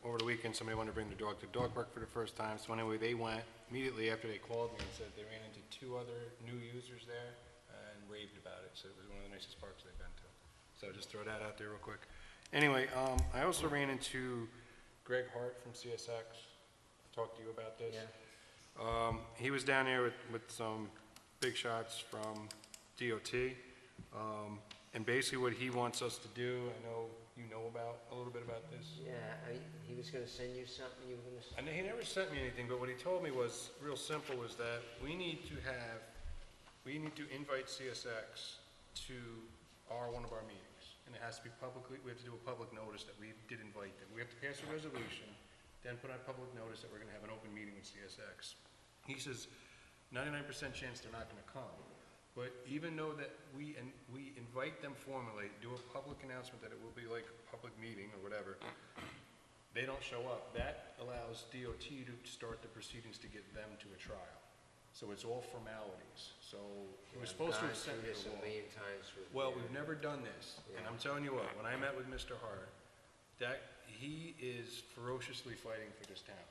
[SPEAKER 1] over the weekend, somebody wanted to bring their dog to the dog park for the first time. So anyway, they went immediately after they called me and said they ran into 2 other new users there and raved about it. So it was one of the nicest parks they've been to. So just throw that out there real quick. Anyway, I also ran into Greg Hart from CSX. Talked to you about this.
[SPEAKER 2] Yeah.
[SPEAKER 1] He was down there with some big shots from DOT. And basically what he wants us to do, I know you know about, a little bit about this.
[SPEAKER 2] Yeah, he was gonna send you something, you were gonna,
[SPEAKER 1] And he never sent me anything, but what he told me was, real simple, was that we need to invite CSX to one of our meetings. And it has to be publicly, we have to do a public notice that we did invite them. We have to pass a resolution, then put out public notice that we're gonna have an open meeting with CSX. He says, 99% chance they're not gonna come. But even though that we invite them formally, do a public announcement that it will be like a public meeting or whatever, they don't show up. That allows DOT to start the proceedings to get them to a trial. So it's all formalities. So we're supposed to have sent
[SPEAKER 2] this
[SPEAKER 1] it
[SPEAKER 2] a
[SPEAKER 1] along.
[SPEAKER 2] million times with.
[SPEAKER 1] Well, we've never done this, and I'm telling you what, when I met with Mr. Hart, that he is ferociously fighting for this town.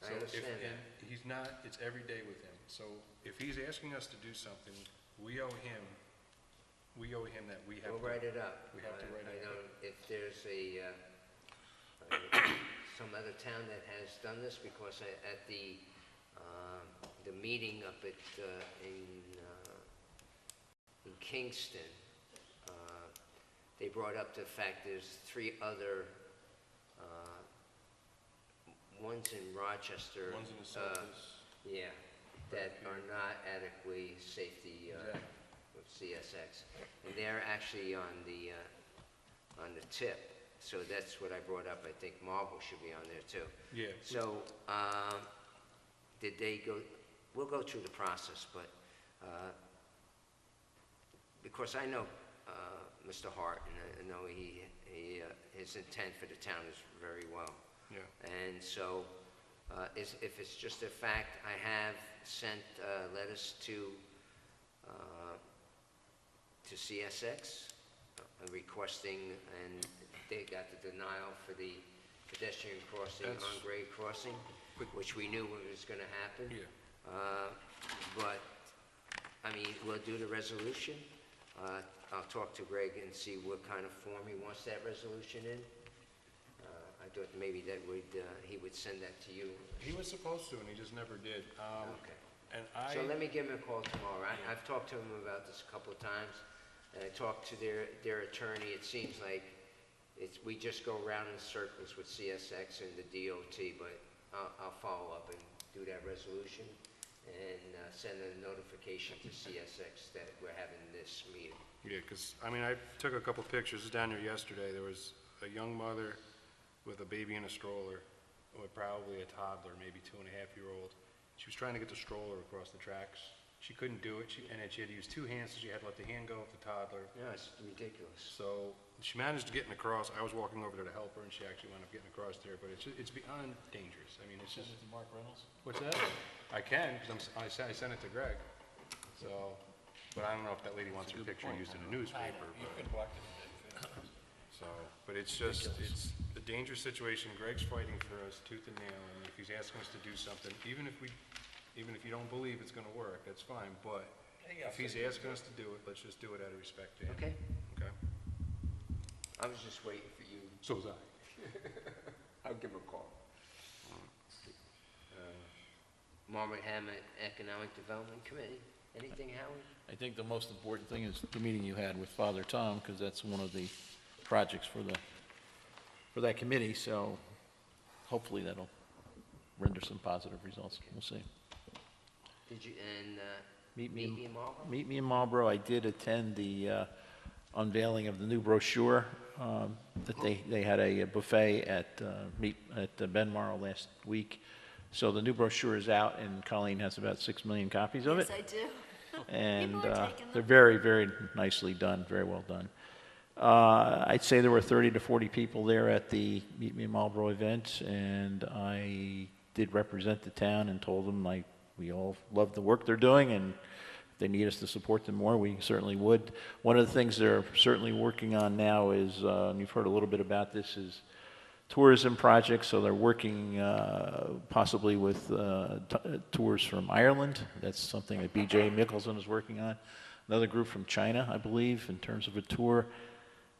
[SPEAKER 2] I understand that.
[SPEAKER 1] And he's not, it's every day with him. So if he's asking us to do something, we owe him that we have to.
[SPEAKER 2] We'll write it up.
[SPEAKER 1] We have to write it
[SPEAKER 2] I
[SPEAKER 1] up.
[SPEAKER 2] don't, if there's some other town that has done this, because at the meeting up at, in Kingston, they brought up the fact there's 3 other, one's in Rochester.
[SPEAKER 1] One's in the Southwest.
[SPEAKER 2] Yeah, that are not adequately safety
[SPEAKER 1] Exactly.
[SPEAKER 2] with CSX. And they're actually on the tip, so that's what I brought up. I think Marlborough should be on there too.
[SPEAKER 1] Yeah.
[SPEAKER 2] So, did they go, we'll go through the process, but, because I know Mr. Hart, and I know his intent for the town is very well.
[SPEAKER 1] Yeah.
[SPEAKER 2] And so, if it's just a fact, I have sent letters to CSX requesting, and they got the denial for the pedestrian crossing
[SPEAKER 1] That's-
[SPEAKER 2] on grade crossing, which we knew was going to happen.
[SPEAKER 1] Yeah.
[SPEAKER 2] But, I mean, we'll do the resolution. I'll talk to Greg and see what kind of form he wants that resolution in. I thought maybe that he would send that to you.
[SPEAKER 1] He was supposed to, and he just never did.
[SPEAKER 2] Okay.
[SPEAKER 1] And
[SPEAKER 2] So let me give him a call tomorrow. I've talked to him about this a couple of times, and I talked to their attorney. It seems like we just go around in circles with CSX and the DOT, but I'll follow up and do that resolution and send a notification to CSX that we're having this meeting.
[SPEAKER 1] Yeah, because, I mean, I took a couple pictures down there yesterday. There was a young mother with a baby in a stroller, with probably a toddler, maybe 2.5-year-old. She was trying to get the stroller across the tracks. She couldn't do it, and then she had to use 2 hands, so she had to let the hand go of the toddler.
[SPEAKER 2] Yeah, it's ridiculous.
[SPEAKER 1] So she managed to get across. I was walking over there to help her, and she actually wound up getting across there, but it's beyond dangerous. I mean, it's just...
[SPEAKER 9] Mark Reynolds?
[SPEAKER 1] What's that? I can, because I sent it to Greg. So, but I don't know if that lady wants her picture used in a newspaper. So, but it's just, it's a dangerous situation. Greg's fighting for us tooth and nail, and if he's asking us to do something, even if you don't believe it's gonna work, that's fine, but if he's asking us to do it, let's just do it out of respect to him.
[SPEAKER 2] Okay.
[SPEAKER 1] Okay?
[SPEAKER 2] I was just waiting for you.
[SPEAKER 1] So was I.
[SPEAKER 2] I'll give him a call. Marlborough Hammond Economic Development Committee. Anything, Howard?
[SPEAKER 5] I think the most important thing is the meeting you had with Father Tom, because that's one of the projects for that committee, so hopefully that'll render some positive results. We'll see.
[SPEAKER 2] Did you, and
[SPEAKER 5] Meet me
[SPEAKER 2] in Marlborough?
[SPEAKER 5] Meet me in Marlborough. I did attend the unveiling of the new brochure, that they had a buffet at Benmar last week. So the new brochure is out, and Colleen has about 6 million copies of it.
[SPEAKER 3] Yes, I do.
[SPEAKER 5] And
[SPEAKER 3] People are taking
[SPEAKER 5] they're
[SPEAKER 3] them.
[SPEAKER 5] very, very nicely done, very well done. I'd say there were 30 to 40 people there at the Meet Me in Marlborough event, and I did represent the town and told them we all love the work they're doing, and if they need us to support them more, we certainly would. One of the things they're certainly working on now is, and you've heard a little bit about this, is tourism projects. So they're working possibly with tours from Ireland. That's something that B.J. Mickelson is working on. Another group from China, I believe, in terms of a tour.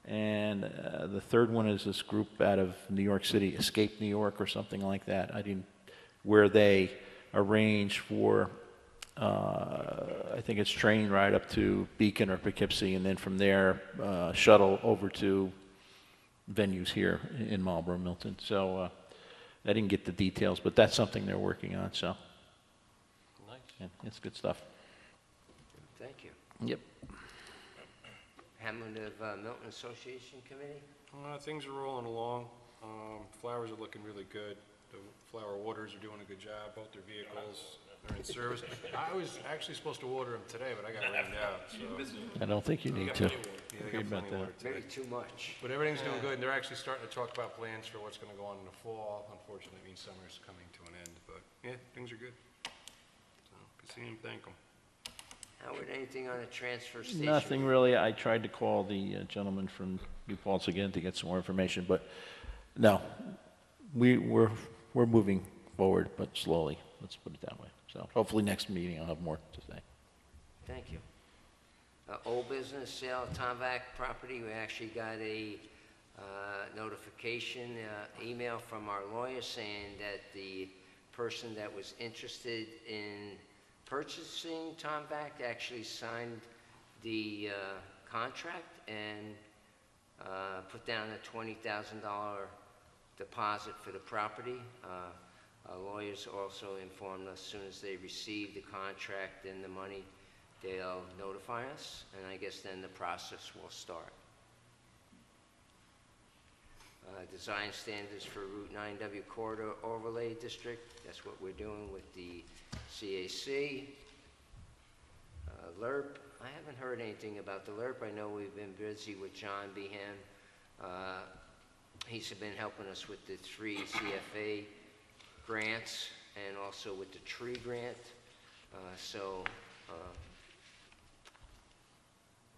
[SPEAKER 5] And the third one is this group out of New York City, Escape New York or something like that. Where they arrange for, I think it's train ride up to Beacon or Poughkeepsie, and then from there, shuttle over to venues here in Marlborough, Milton. So I didn't get the details, but that's something they're working on, so.
[SPEAKER 6] Nice.
[SPEAKER 5] Yeah, it's good stuff.
[SPEAKER 2] Thank you.
[SPEAKER 5] Yep.
[SPEAKER 2] Hammond of Milton Association Committee?
[SPEAKER 1] Things are rolling along. Flowers are looking really good. The flower waters are doing a good job. Both their vehicles are in service. I was actually supposed to water them today, but I got rained out, so.
[SPEAKER 5] I don't think you need to.
[SPEAKER 1] Yeah, they
[SPEAKER 5] Agreed
[SPEAKER 1] got
[SPEAKER 5] about
[SPEAKER 1] plenty of
[SPEAKER 5] that.
[SPEAKER 1] water today.
[SPEAKER 2] Maybe too much.
[SPEAKER 1] But everything's doing good, and they're actually starting to talk about plans for what's gonna go on in the fall. Unfortunately, it means summer's coming to an end, but yeah, things are good. So, good seeing them, thank them.
[SPEAKER 2] Howard, anything on a transfer station?
[SPEAKER 5] Nothing really. I tried to call the gentleman from New Paltz again to get some more information, but no, we're moving forward, but slowly. Let's put it that way. So hopefully next meeting I'll have more to say.
[SPEAKER 2] Thank you. Old business sale of Tomback property. We actually got a notification, email from our lawyer saying that the person that was interested in purchasing Tomback actually signed the contract and put down a $20,000 deposit for the property. Our lawyers also informed us as soon as they receive the contract and the money, they'll notify us, and I guess then the process will start. Design standards for Route 9W Corridor Overlay District, that's what we're doing with the CAC. LERP, I haven't heard anything about the LERP. I know we've been busy with John Behan. He's been helping us with the 3 CFA grants and also with the tree grant.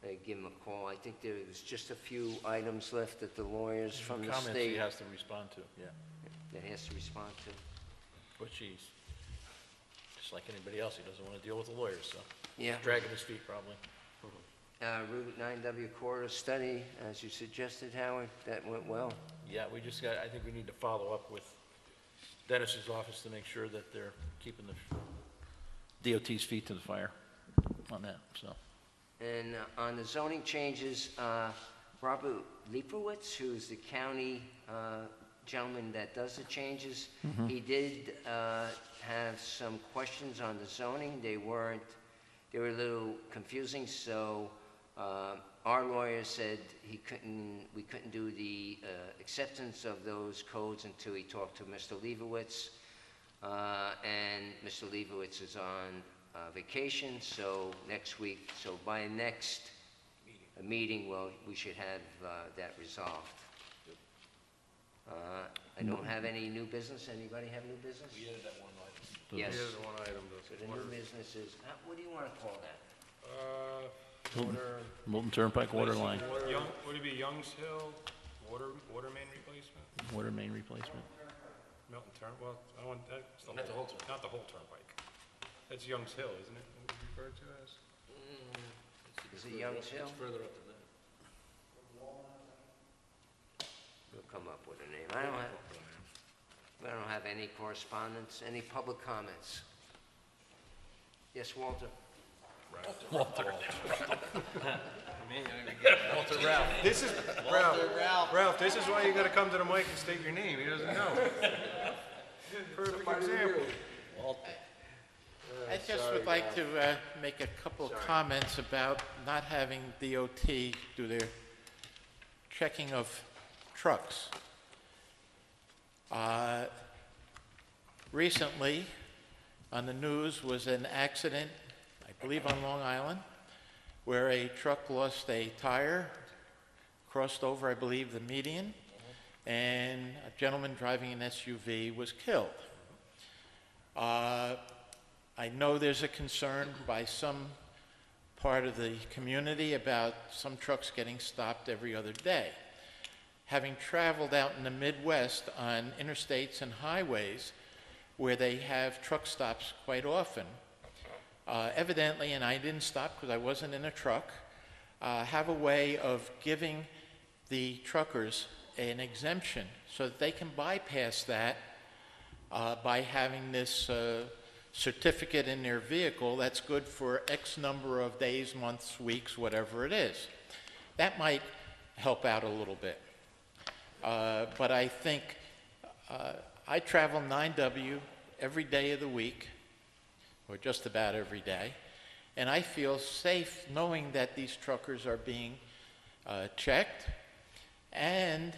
[SPEAKER 2] I give him a call. I think there was just a few items left that the lawyers from the
[SPEAKER 5] Comments he
[SPEAKER 2] state
[SPEAKER 5] has to respond to, yeah.
[SPEAKER 2] that he has to respond to.
[SPEAKER 5] But he's, just like anybody else, he doesn't want to deal with the lawyers, so.
[SPEAKER 2] Yeah.
[SPEAKER 5] Dragging his feet, probably.
[SPEAKER 2] Route 9W corridor study, as you suggested, Howard, that went well.
[SPEAKER 5] Yeah, I think we need to follow up with Dennis's office to make sure that they're keeping the DOT's feet to the fire on that, so.
[SPEAKER 2] And on the zoning changes, Robert Leipowitz, who's the county gentleman that does the changes, he did have some questions on the zoning. They were a little confusing, so our lawyer said we couldn't do the acceptance of those codes until he talked to Mr. Leibowitz. And Mr. Leibowitz is on vacation, so next week, so by next meeting, well, we should have that resolved. I don't have any new business. Anybody have new business?
[SPEAKER 9] We added that one item.
[SPEAKER 2] Yes.
[SPEAKER 1] Here's one item,
[SPEAKER 2] So the new business is, what do you want to call that?
[SPEAKER 5] Milton Turnpike water line,
[SPEAKER 1] Would it be Youngs Hill, water main replacement?
[SPEAKER 5] water main replacement.
[SPEAKER 1] Milton well, I want, that's not the whole turnpike. That's Youngs Hill, isn't it, what it's referred to as?
[SPEAKER 2] Is it Youngs Hill?
[SPEAKER 9] It's further up than that.
[SPEAKER 2] We'll come up with a name. I don't have any correspondence, any public comments. Yes, Walter?
[SPEAKER 1] This is, Ralph, this is why you gotta come to the mic and state your name, he doesn't know. Perfect example.
[SPEAKER 11] I just would like to make a couple of comments about not having DOT do their checking of trucks. Recently, on the news was an accident, I believe on Long Island, where a truck lost a tire, crossed over, I believe, the median, and a gentleman driving an SUV was killed. I know there's a concern by some part of the community about some trucks getting stopped every other day. Having traveled out in the Midwest on interstates and highways where they have truck stops quite often, evidently, and I didn't stop because I wasn't in a truck, have a way of giving the truckers an exemption so that they can bypass that by having this certificate in their vehicle that's good for X number of days, months, weeks, whatever it is. That might help out a little bit. But I think I travel 9W every day of the week, or just about every day, and I feel safe knowing that these truckers are being checked, and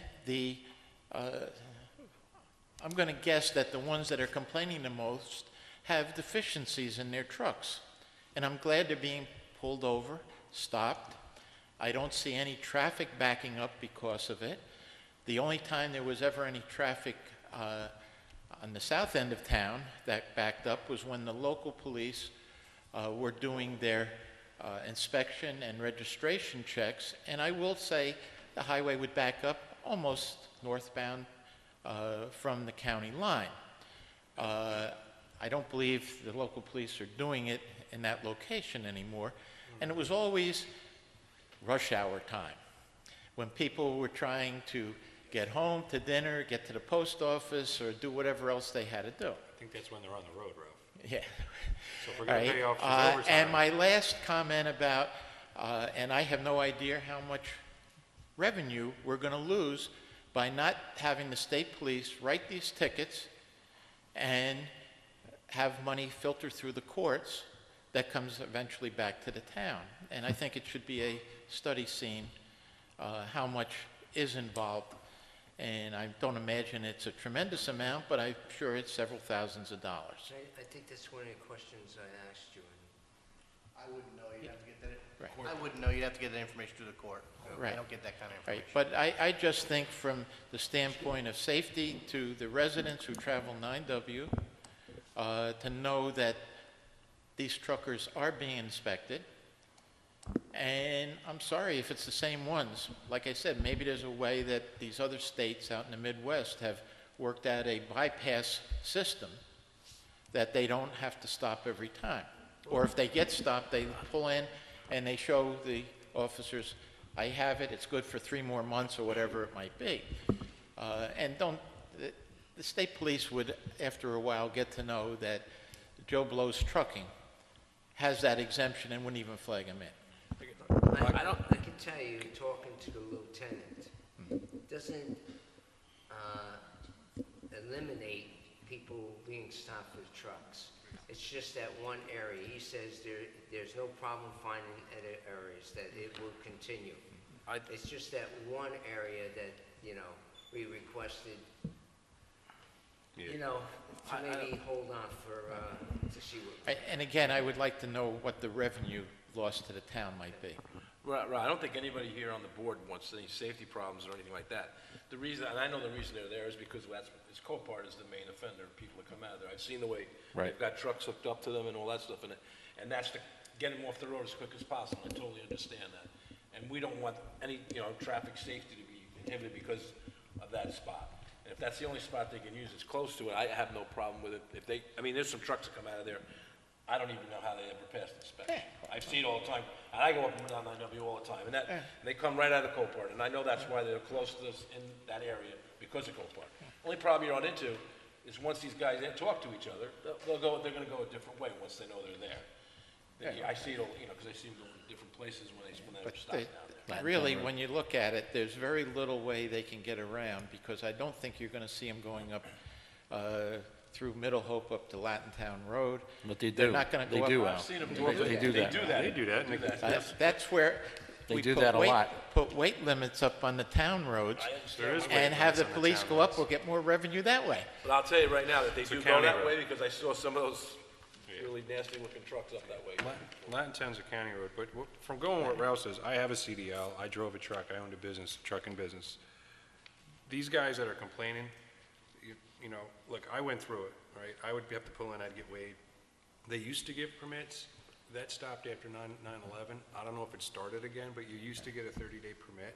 [SPEAKER 11] I'm going to guess that the ones that are complaining the most have deficiencies in their trucks. And I'm glad they're being pulled over, stopped. I don't see any traffic backing up because of it. The only time there was ever any traffic on the south end of town that backed up was when the local police were doing their inspection and registration checks. And I will say the highway would back up almost northbound from the county line. I don't believe the local police are doing it in that location anymore. And it was always rush hour time, when people were trying to get home to dinner, get to the post office, or do whatever else they had to do.
[SPEAKER 1] I think that's when they're on the road, Ralph.
[SPEAKER 11] Yeah.
[SPEAKER 1] So if we're gonna pay off
[SPEAKER 11] And
[SPEAKER 1] overtime.
[SPEAKER 11] my last comment about, and I have no idea how much revenue we're going to lose by not having the state police write these tickets and have money filter through the courts that comes eventually back to the town. And I think it should be a study seen how much is involved. And I don't imagine it's a tremendous amount, but I'm sure it's several thousands of dollars.
[SPEAKER 2] I think that's one of the questions I asked you.
[SPEAKER 8] I wouldn't know, you'd have to get that,
[SPEAKER 11] Right.
[SPEAKER 8] I wouldn't know, you'd have to get that information through the court.
[SPEAKER 11] Right.
[SPEAKER 8] I don't get that kind of
[SPEAKER 11] Right,
[SPEAKER 8] information.
[SPEAKER 11] but I just think from the standpoint of safety to the residents who travel 9W, to know that these truckers are being inspected. And I'm sorry if it's the same ones. Like I said, maybe there's a way that these other states out in the Midwest have worked out a bypass system that they don't have to stop every time. Or if they get stopped, they pull in and they show the officers, I have it, it's good for 3 more months or whatever it might be. And the state police would, after a while, get to know that Joe Blow's Trucking has that exemption and wouldn't even flag him in.
[SPEAKER 2] I can tell you, talking to the lieutenant, doesn't eliminate people being stopped with trucks. It's just that one area. He says there's no problem finding other areas, that it will continue. It's just that one area that, we requested, to maybe hold on to see what.
[SPEAKER 11] And again, I would like to know what the revenue loss to the town might be.
[SPEAKER 9] Right, I don't think anybody here on the board wants any safety problems or anything like that. The reason, and I know the reason they're there is because Copart is the main offender, people that come out of there. I've seen the way
[SPEAKER 5] Right.
[SPEAKER 9] they've got trucks hooked up to them and all that stuff, and that's get them off the road as quick as possible. I totally understand that. And we don't want any, traffic safety to be inhibited because of that spot. And if that's the only spot they can use, it's close to it, I have no problem with it. If they, there's some trucks that come out of there, I don't even know how they ever pass the inspection. I've seen it all the time, and I go up and down 9W all the time, and and they come right out of Copart, and I know that's why they're close to us in that area, because of Copart. Only problem you run into is once these guys talk to each other, they're gonna go a different way once they know they're there. I see it all, because I see them going to different places when they stop down there.
[SPEAKER 11] Really, when you look at it, there's very little way they can get around, because I don't think you're going to see them going up through Middle Hope up to Latin Town Road.
[SPEAKER 5] But they do.
[SPEAKER 11] They're not going to
[SPEAKER 5] They
[SPEAKER 11] go
[SPEAKER 5] do,
[SPEAKER 11] up.
[SPEAKER 5] Al.
[SPEAKER 9] I've seen them
[SPEAKER 5] They do that.
[SPEAKER 1] They do that.
[SPEAKER 11] That's where
[SPEAKER 5] They
[SPEAKER 11] we
[SPEAKER 5] do
[SPEAKER 11] put
[SPEAKER 5] that a
[SPEAKER 11] weight-
[SPEAKER 5] lot.
[SPEAKER 11] Put weight limits up on the town roads
[SPEAKER 1] There is weight
[SPEAKER 11] and have
[SPEAKER 1] limits
[SPEAKER 11] the
[SPEAKER 1] on
[SPEAKER 11] police
[SPEAKER 1] town
[SPEAKER 11] go up,
[SPEAKER 1] roads.
[SPEAKER 11] we'll get more revenue that way.
[SPEAKER 9] But I'll tell you right now that they
[SPEAKER 1] a
[SPEAKER 9] do go
[SPEAKER 1] county
[SPEAKER 9] that
[SPEAKER 1] road.
[SPEAKER 9] way, because I saw some of those really nasty looking trucks up that way.
[SPEAKER 1] Latin Town's a county road, but from going what Ralph says, I have a CDL, I drove a truck, I owned a business, trucking business. These guys that are complaining, look, I went through it, right? I would have to pull in, I'd get weighed. They used to give permits, that stopped after 9/11. I don't know if it started again, but you used to get a 30-day permit.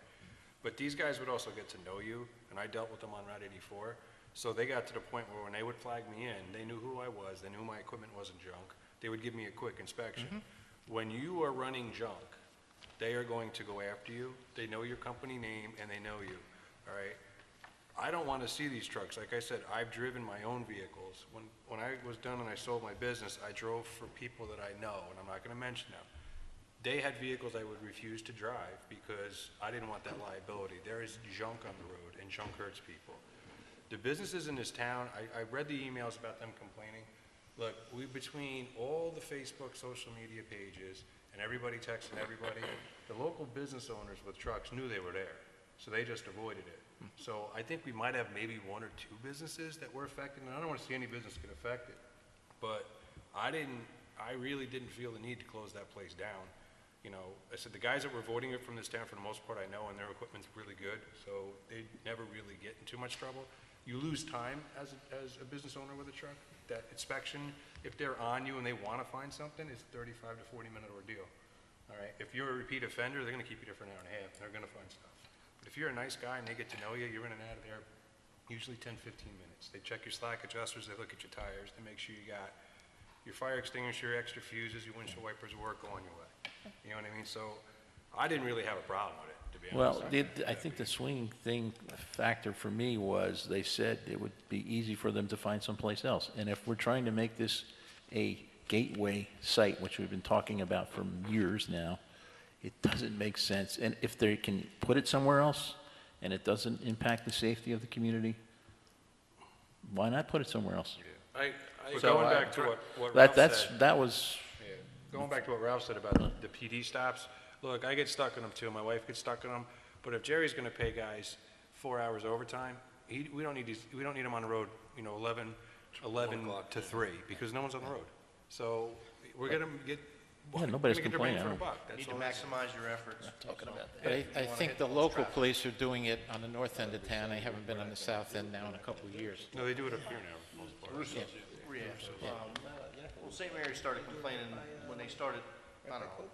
[SPEAKER 1] But these guys would also get to know you, and I dealt with them on Route 84. So they got to the point where when they would flag me in, they knew who I was, they knew my equipment wasn't junk. They would give me a quick inspection. When you are running junk, they are going to go after you. They know your company name and they know you, all right? I don't want to see these trucks. Like I said, I've driven my own vehicles. When I was done and I sold my business, I drove for people that I know, and I'm not going to mention them. They had vehicles I would refuse to drive because I didn't want that liability. There is junk on the road, and junk hurts people. The businesses in this town, I read the emails about them complaining. Look, between all the Facebook, social media pages, and everybody texting everybody, the local business owners with trucks knew they were there, so they just avoided it. So I think we might have maybe one or two businesses that were affected, and I don't want to see any business get affected. But I really didn't feel the need to close that place down. I said the guys that were voting it from this town, for the most part, I know, and their equipment's really good, so they never really get in too much trouble. You lose time as a business owner with a truck. That inspection, if they're on you and they want to find something, it's a 35 to 40-minute ordeal. All right? If you're a repeat offender, they're going to keep you there for an hour and a half, and they're going to find stuff. But if you're a nice guy and they get to know you, you're in and out of there usually 10, 15 minutes. They check your slack adjusters, they look at your tires, they make sure you got your fire extinguisher, extra fuses, your windshield wipers work, go on your way. You know what I mean? So I didn't really have a problem with it, to be honest.
[SPEAKER 5] Well, I think the swinging factor for me was they said it would be easy for them to find someplace else. And if we're trying to make this a gateway site, which we've been talking about for years now, it doesn't make sense. And if they can put it somewhere else and it doesn't impact the safety of the community, why not put it somewhere else?
[SPEAKER 1] But going back to what Ralph said.
[SPEAKER 5] That was,
[SPEAKER 1] Going back to what Ralph said about the PD stops, look, I get stuck in them too, my wife gets stuck in them, but if Jerry's gonna pay guys 4 hours overtime, we don't need him on the road, 11 to 3, because no one's on the road. So, we're gonna get,
[SPEAKER 5] nobody's
[SPEAKER 1] we're gonna get their bang
[SPEAKER 5] complaining.
[SPEAKER 1] for the buck, that's
[SPEAKER 8] Need to
[SPEAKER 1] all.
[SPEAKER 8] maximize your efforts.
[SPEAKER 11] But I think the local police are doing it on the north end of town. They haven't been on the south end now in a couple of years.
[SPEAKER 1] No, they do it up here now, for the most part.
[SPEAKER 8] Yeah. Well, St. Mary's started complaining when they started, I don't know.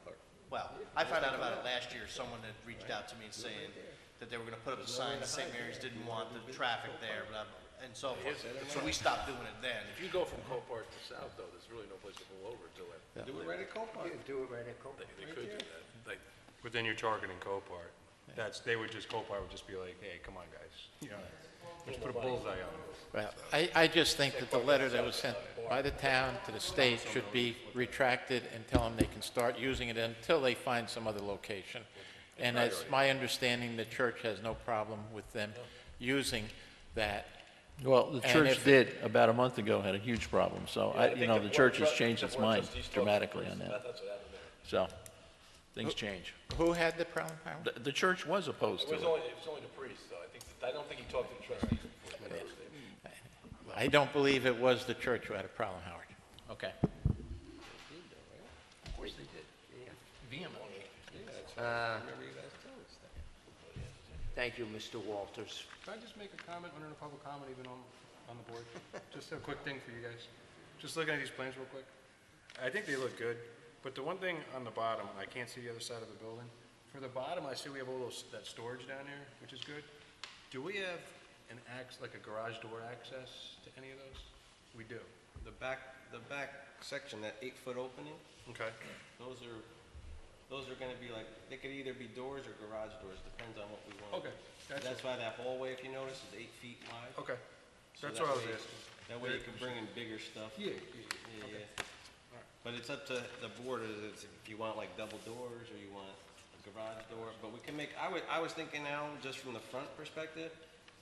[SPEAKER 8] Well, I found out about it last year. Someone had reached out to me saying that they were gonna put up a sign that St. Mary's didn't want the traffic there, blah, blah, and so forth. So we stopped doing it then.
[SPEAKER 9] If you go from Copart to south, though, there's really no place to pull over until that.
[SPEAKER 6] Do it right at Copart.
[SPEAKER 9] They could do that. Like,
[SPEAKER 1] But then you're targeting Copart. Copart would just be like, hey, come on, guys, let's put a bullseye on it.
[SPEAKER 11] Well, I just think that the letter that was sent by the town to the state should be retracted and tell them they can start using it until they find some other location. And it's my understanding the church has no problem with them using that.
[SPEAKER 5] well, the
[SPEAKER 11] And
[SPEAKER 5] church
[SPEAKER 11] if-
[SPEAKER 5] did, about a month ago, had a huge problem. So, the church has changed its mind dramatically on that.
[SPEAKER 9] that's what happened there.
[SPEAKER 5] So, things change.
[SPEAKER 11] Who had the problem, Howard?
[SPEAKER 5] The church was opposed
[SPEAKER 9] It
[SPEAKER 5] to
[SPEAKER 9] was
[SPEAKER 5] it.
[SPEAKER 9] only the priest, though. I don't think he talked to the trustees before.
[SPEAKER 11] I don't believe it was the church who had a problem, Howard.
[SPEAKER 5] Okay.
[SPEAKER 9] Of course they did. Vehemently.
[SPEAKER 2] Thank you, Mr. Walters.
[SPEAKER 1] Can I just make a comment under the public comment, even on the board? Just a quick thing for you guys. Just looking at these plans real quick. I think they look good. But the one thing on the bottom, I can't see the other side of the building. For the bottom, I see we have a little, that storage down there, which is good. Do we have like a garage door access to any of those? We do.
[SPEAKER 6] The back section, that 8-foot opening,
[SPEAKER 1] Okay.
[SPEAKER 6] those are gonna be like, they could either be doors or garage doors, depends on what we want.
[SPEAKER 1] Okay.
[SPEAKER 6] That's why that hallway, if you notice, is 8 feet wide.
[SPEAKER 1] Okay.
[SPEAKER 6] So
[SPEAKER 1] That's
[SPEAKER 6] that
[SPEAKER 1] what I was
[SPEAKER 6] way-
[SPEAKER 1] asking.
[SPEAKER 6] That way you can bring in bigger stuff.
[SPEAKER 1] Yeah.
[SPEAKER 6] Yeah, yeah. But it's up to the board, if you want like double doors or you want a garage door, but we can make, I was thinking now, just from the front perspective,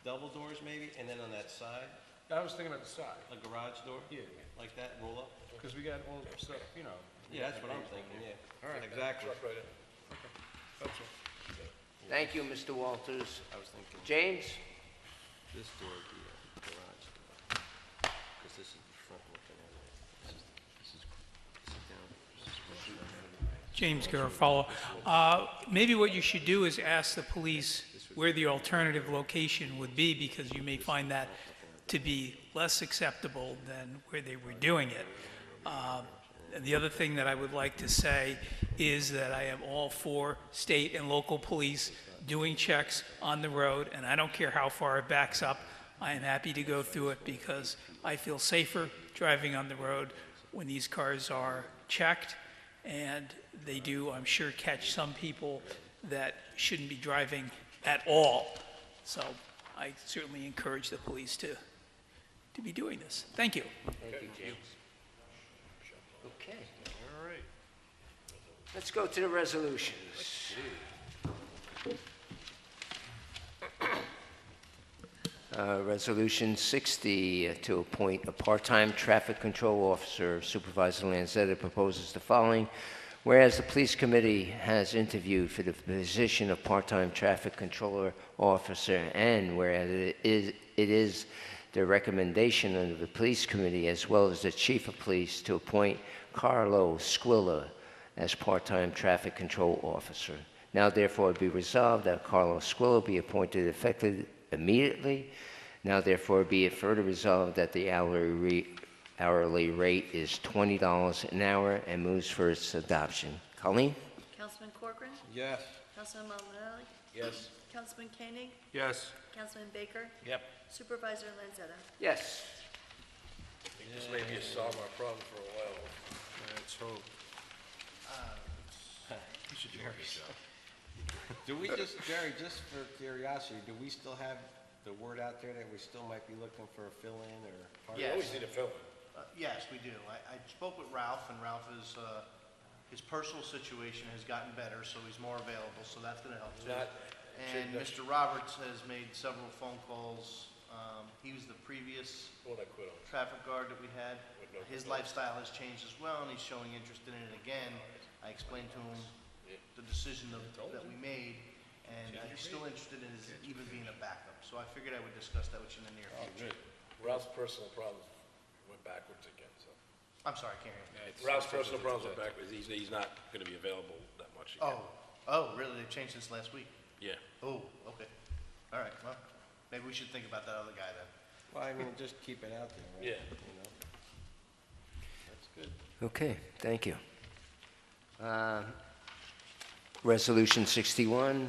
[SPEAKER 6] double doors maybe, and then on that side,
[SPEAKER 1] I was thinking about the side.
[SPEAKER 6] a garage door,
[SPEAKER 1] Yeah.
[SPEAKER 6] like that, roll up.
[SPEAKER 1] Because we got all the stuff, you know.
[SPEAKER 6] Yeah, that's what I'm thinking, yeah.
[SPEAKER 1] All right.
[SPEAKER 6] Exactly.
[SPEAKER 1] That's all.
[SPEAKER 2] Thank you, Mr. Walters.
[SPEAKER 6] I was thinking
[SPEAKER 2] James?
[SPEAKER 6] this door would be a garage door, because this is the front looking at it. This is down. This is front.
[SPEAKER 4] James Garofalo. Maybe what you should do is ask the police where the alternative location would be, because you may find that to be less acceptable than where they were doing it. And the other thing that I would like to say is that I am all for state and local police doing checks on the road, and I don't care how far it backs up. I am happy to go through it because I feel safer driving on the road when these cars are checked, and they do, I'm sure, catch some people that shouldn't be driving at all. So I certainly encourage the police to be doing this. Thank you.
[SPEAKER 2] Thank you, James. Okay,
[SPEAKER 1] All right.
[SPEAKER 2] let's go to the resolutions. Resolution 60, to appoint a part-time traffic control officer. Supervisor Lanzetta proposes the following. Whereas the police committee has interviewed for the position of part-time traffic controller officer, and whereas it is the recommendation of the police committee as well as the chief of police to appoint Carlo Squilla as part-time traffic control officer. Now therefore be resolved that Carlo Squilla be appointed effective immediately. Now therefore be it further resolved that the hourly rate is $20 an hour and moves for its adoption. Colleen?
[SPEAKER 3] Councilman Corcoran?
[SPEAKER 6] Yes.
[SPEAKER 3] Councilman Malinelli?
[SPEAKER 9] Yes.
[SPEAKER 3] Councilman Koenig?
[SPEAKER 1] Yes.
[SPEAKER 3] Councilman Baker?
[SPEAKER 9] Yep.
[SPEAKER 3] Supervisor Lanzetta?
[SPEAKER 2] Yes.
[SPEAKER 9] This may be a solve our problem for a while.
[SPEAKER 1] Let's hope.
[SPEAKER 9] You should do a good job.
[SPEAKER 6] Do we just, Jerry, just for curiosity, do we still have the word out there that we still might be looking for a fill-in or? part-
[SPEAKER 8] Yes.
[SPEAKER 9] Always need a fill-in.
[SPEAKER 8] Yes, we do. I spoke with Ralph, and Ralph is, his personal situation has gotten better, so he's more available, so that's gonna help too. And Mr. Roberts has made several phone calls. He was the previous traffic guard that we had. His lifestyle has changed as well, and he's showing interest in it again. I explained to him the decision that we made, and he's still interested in his even being a backup. So I figured I would discuss that with you in the near future.
[SPEAKER 9] Ralph's personal problems went backwards again, so.
[SPEAKER 8] I'm sorry, I can't hear you.
[SPEAKER 9] Ralph's personal problems went backwards. He's not gonna be available that much again.
[SPEAKER 8] Oh, really? They've changed since last week?
[SPEAKER 9] Yeah.
[SPEAKER 8] Oh, okay. All right, well, maybe we should think about that other guy then.
[SPEAKER 6] Well, I mean, just keep it out there, right?
[SPEAKER 9] Yeah.
[SPEAKER 6] You know? That's good.
[SPEAKER 2] Okay, thank you. Resolution 61,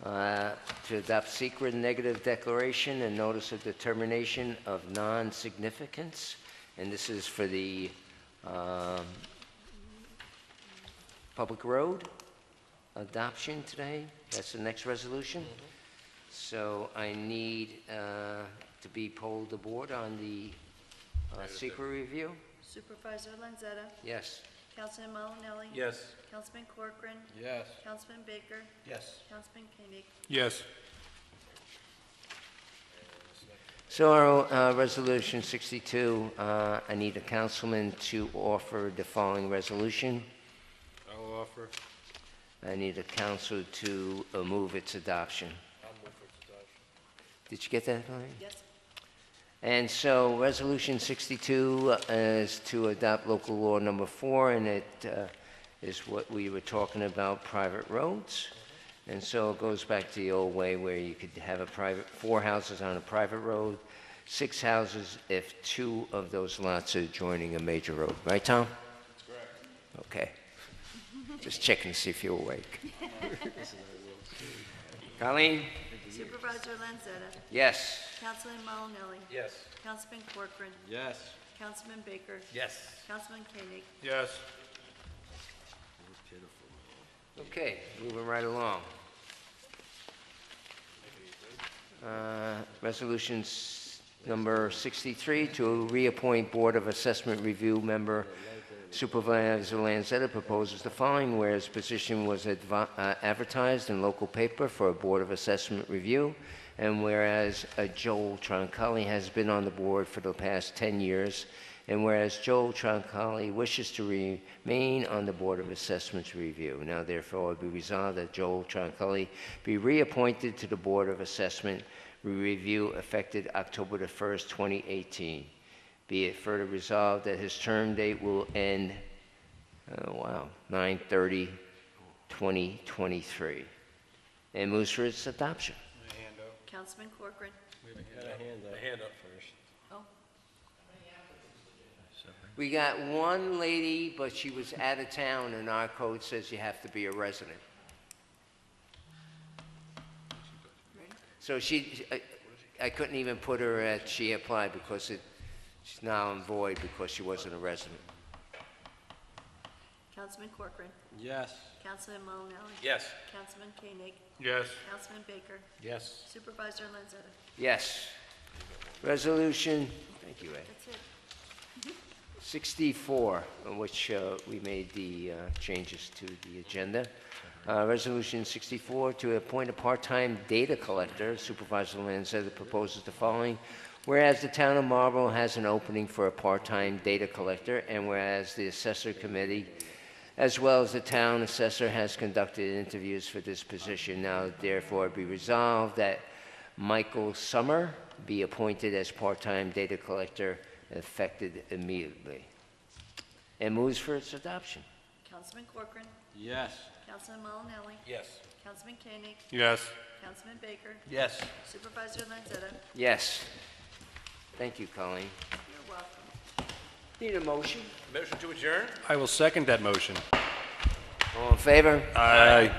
[SPEAKER 2] to adopt secret negative declaration and notice of determination of non-significance. And this is for the public road adoption today. That's the next resolution. So I need to be polled the board on the secret review.
[SPEAKER 3] Supervisor Lanzetta?
[SPEAKER 2] Yes.
[SPEAKER 3] Councilman Malinelli?
[SPEAKER 9] Yes.
[SPEAKER 3] Councilman Corcoran?
[SPEAKER 6] Yes.
[SPEAKER 3] Councilman Baker?
[SPEAKER 9] Yes.
[SPEAKER 3] Councilman Koenig?
[SPEAKER 1] Yes.
[SPEAKER 2] So our resolution 62, I need a councilman to offer the following resolution.
[SPEAKER 1] I'll offer.
[SPEAKER 2] I need a council to move its adoption. Did you get that, Colleen?
[SPEAKER 3] Yes.
[SPEAKER 2] And so Resolution 62 is to adopt local law number 4, and it is what we were talking about, private roads. And so it goes back to the old way where you could have a 4 houses on a private road, 6 houses if 2 of those lots are joining a major road. Right, Tom? That's correct. Okay. Just checking to see if you're awake. Colleen?
[SPEAKER 3] Supervisor Lanzetta.
[SPEAKER 2] Yes.
[SPEAKER 3] Councilman Malinelli.
[SPEAKER 9] Yes.
[SPEAKER 3] Councilman Corcoran.
[SPEAKER 6] Yes.
[SPEAKER 3] Councilman Baker.
[SPEAKER 9] Yes.
[SPEAKER 3] Councilman Koenig.
[SPEAKER 1] Yes.
[SPEAKER 2] Okay, moving right along. Resolutions number 63 to reappoint Board of Assessment Review member Supervisor Lanzetta proposes the following, whereas position was advertised in local paper for a Board of Assessment Review, and whereas Joel Troncalli has been on the board for the past 10 years, and whereas Joel Troncalli wishes to remain on the Board of Assessments Review. Now therefore be resolved that Joel Troncalli be reappointed to the Board of Assessment Review effective October the 1st, 2018. Be it further resolved that his term date will end, 9/30/2023. And moves for its adoption.
[SPEAKER 3] Councilman Corcoran.
[SPEAKER 6] Got a hand up.
[SPEAKER 9] A hand up first.
[SPEAKER 3] Oh,
[SPEAKER 2] We got one lady, but she was out of town, and our code says you have to be a resident.
[SPEAKER 3] ready?
[SPEAKER 2] So I couldn't even put her at she applied because she's now in void because she wasn't a resident.
[SPEAKER 3] Councilman Corcoran.
[SPEAKER 6] Yes.
[SPEAKER 3] Councilman Malinelli.
[SPEAKER 9] Yes.
[SPEAKER 3] Councilman Koenig.
[SPEAKER 1] Yes.
[SPEAKER 3] Councilman Baker.
[SPEAKER 9] Yes.
[SPEAKER 3] Supervisor Lanzetta.
[SPEAKER 2] Yes. Resolution, thank you, Ed.
[SPEAKER 3] That's it.
[SPEAKER 2] 64, on which we made the changes to the agenda. Resolution 64 to appoint a part-time data collector. Supervisor Lanzetta proposes the following. Whereas the town of Marlborough has an opening for a part-time data collector, and whereas the assessor committee, as well as the town assessor, has conducted interviews for this position, now therefore be resolved that Michael Summer be appointed as part-time data collector effective immediately. And moves for its adoption.
[SPEAKER 3] Councilman Corcoran.
[SPEAKER 6] Yes.
[SPEAKER 3] Councilman Malinelli.
[SPEAKER 9] Yes.
[SPEAKER 3] Councilman Koenig.
[SPEAKER 1] Yes.
[SPEAKER 3] Councilman Baker.
[SPEAKER 9] Yes.
[SPEAKER 3] Supervisor Lanzetta.
[SPEAKER 2] Yes. Thank you, Colleen.
[SPEAKER 3] You're welcome.
[SPEAKER 2] Need a motion?
[SPEAKER 9] Motion to adjourn?
[SPEAKER 1] I will second that motion.
[SPEAKER 2] All in favor?
[SPEAKER 1] Aye.